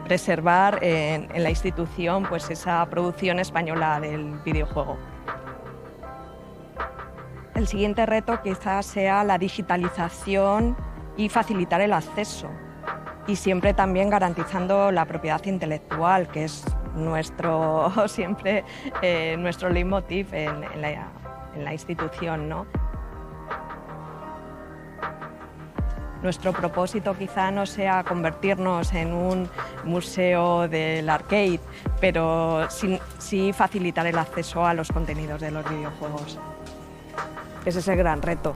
preservar en la institución pues, esa producción española del videojuego. El siguiente reto quizás sea la digitalización y facilitar el acceso, y siempre también garantizando la propiedad intelectual, que es siempre nuestro leitmotiv en la institución, ¿no? Nuestro propósito quizá no sea convertirnos en un museo del arcade, pero sí facilitar el acceso a los contenidos de los videojuegos. Ese es el gran reto.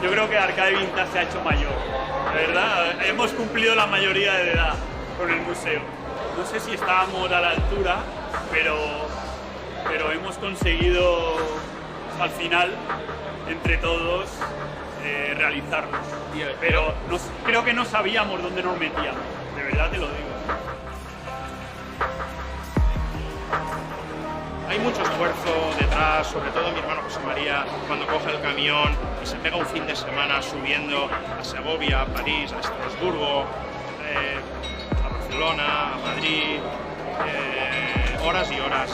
Yo creo que Arcade Vintage se ha hecho mayor, de verdad. Hemos cumplido la mayoría de edad con el museo. No sé si estábamos a la altura, pero hemos conseguido al final, entre todos, realizarlo. Pero creo que no sabíamos dónde nos metíamos, de verdad te lo digo. Hay mucho esfuerzo detrás, sobre todo mi hermano José María, cuando coge el camión y se pega un fin de semana subiendo a Segovia, a París, a Estrasburgo, a Barcelona, a Madrid, horas y horas.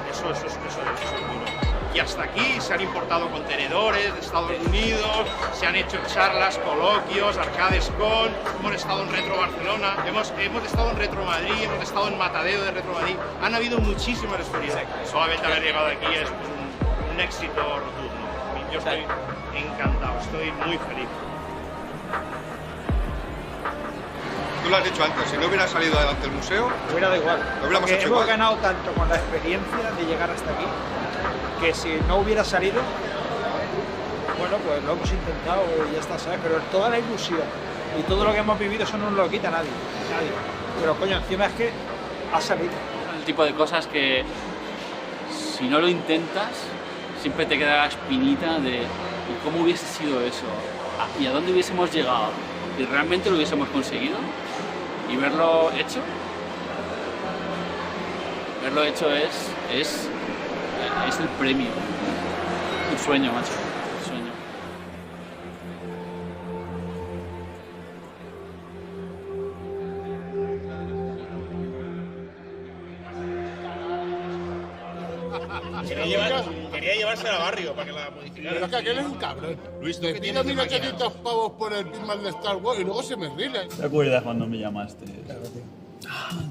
Eso es duro. Y hasta aquí se han importado contenedores de Estados Unidos, se han hecho charlas, coloquios, ArcadesCon, hemos estado en Retro Barcelona, hemos estado en Retro Madrid, hemos estado en Matadeo de Retro Madrid. Han habido muchísimas experiencias. Solamente haber llegado aquí es un éxito rotundo. Yo estoy encantado, estoy muy feliz. Tú lo has dicho antes, si no hubiera salido adelante el museo, hubiera dado igual. Lo hubiéramos hecho hemos igual. Ganado tanto con la experiencia de llegar hasta aquí, que si no hubiera salido, bueno, pues lo hemos intentado y ya está, ¿sabes? Pero toda la ilusión y todo lo que hemos vivido, eso no nos lo quita nadie. Pero coño, encima es que ha salido. El tipo de cosas que si no lo intentas, siempre te queda la espinita de cómo hubiese sido eso y a dónde hubiésemos llegado y realmente lo hubiésemos conseguido. Y verlo hecho es el premio. Un sueño, macho. Un sueño. Quería llevársela a Barrio para que la modificara. Pero es que aquel es un cabrón. Luis, me tira 1.800 pavos por el Pitman de Star Wars y luego se me ríe. ¿Te acuerdas cuando me llamaste? Claro, tío.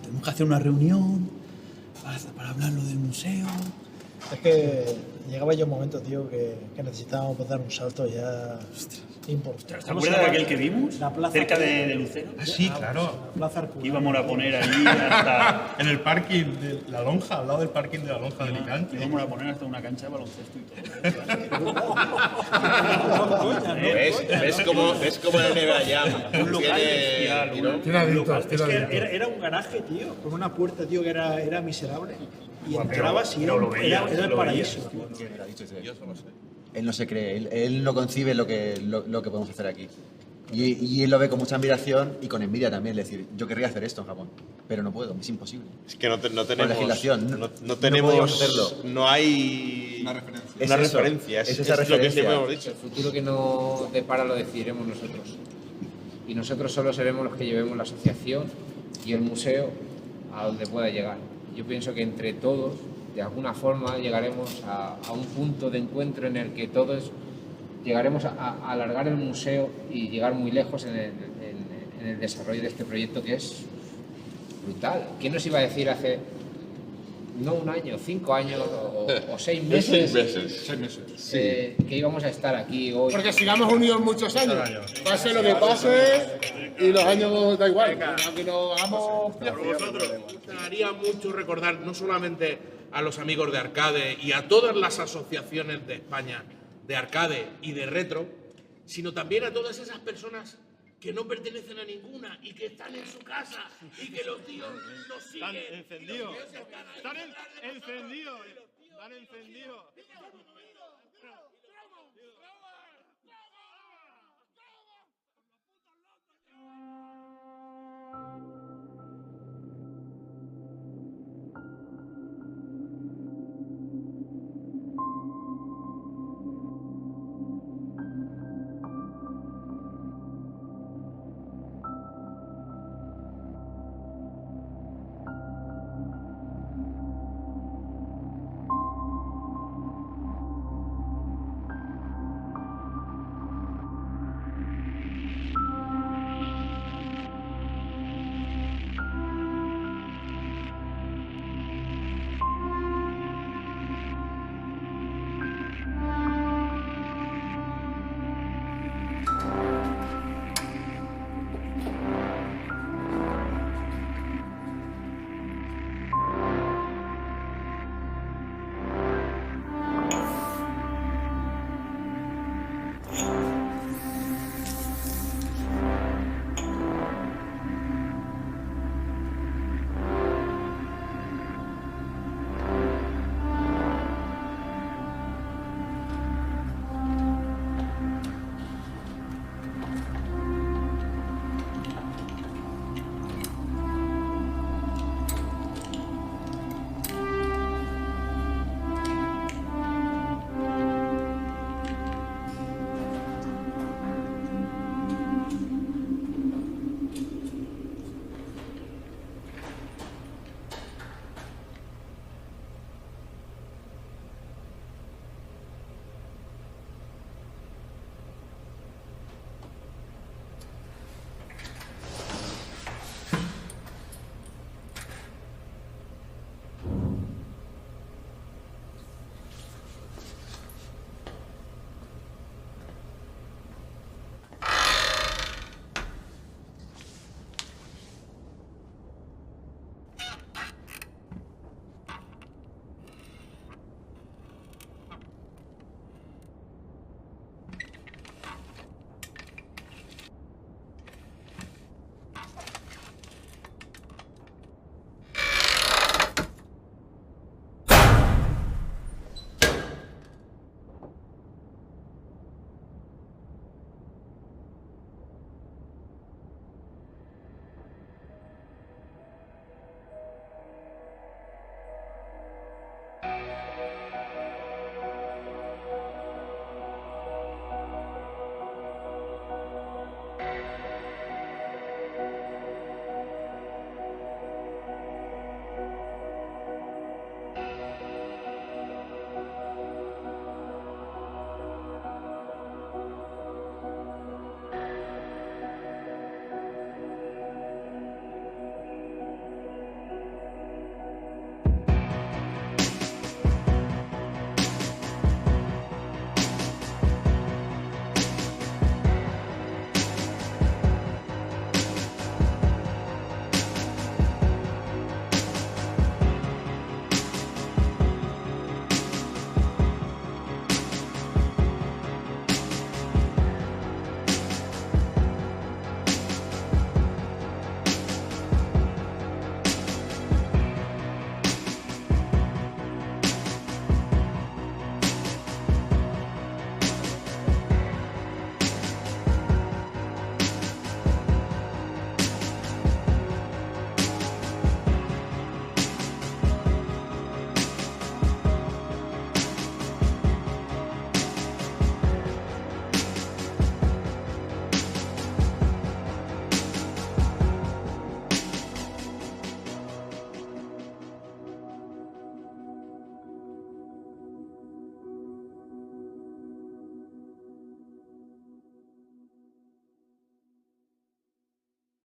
Tenemos que hacer una reunión para hablar lo del museo. Es que llegaba ya un momento, tío, que necesitábamos dar un salto ya importante. ¿Te acuerdas de aquel que vimos? La plaza Cerca que- de Lucero. Ah, sí, claro. La plaza Que íbamos a poner allí hasta... En el parking de la lonja, al lado del parking de la lonja de Alicante. Íbamos a poner hasta una cancha de baloncesto y todo. ¿Ves cómo la NBA llama? Un local Tiene- bestial, Tiene adictos, Es tiene que adictos. era un garaje, tío, con una puerta, tío, que era miserable. Y Buah, entrabas y pero lo veías, era el lo paraíso. Él no se cree, él no concibe lo que podemos hacer aquí. Y él lo ve con mucha admiración y con envidia también. Es decir, yo querría hacer esto en Japón, pero no puedo, es imposible. Es que no tenemos. Por legislación, No tenemos. podíamos hacerlo. No hay. Una referencia. Una Es eso, referencia. es esa lo que referencia. siempre hemos dicho. El futuro que nos depara lo decidiremos nosotros. Y nosotros solo seremos los que llevemos la asociación y el museo a donde pueda llegar. Yo pienso que entre todos, de alguna forma, llegaremos a un punto de encuentro en el que todos llegaremos a alargar el museo y llegar muy lejos en el desarrollo de este proyecto que es brutal. ¿Quién nos iba a decir hace, no un año, 5 años o 6 meses, 6 meses. que íbamos a estar aquí hoy? Porque sigamos unidos muchos años. Pase lo que pase y los años da igual. Aunque nos hagamos... Por vosotros, me gustaría mucho recordar no solamente a los amigos de Arcade y a todas las asociaciones de España de arcade y de retro, sino también a todas esas personas que no pertenecen a ninguna y que están en su casa y que los tíos nos siguen. Están encendidos. Están encendidos.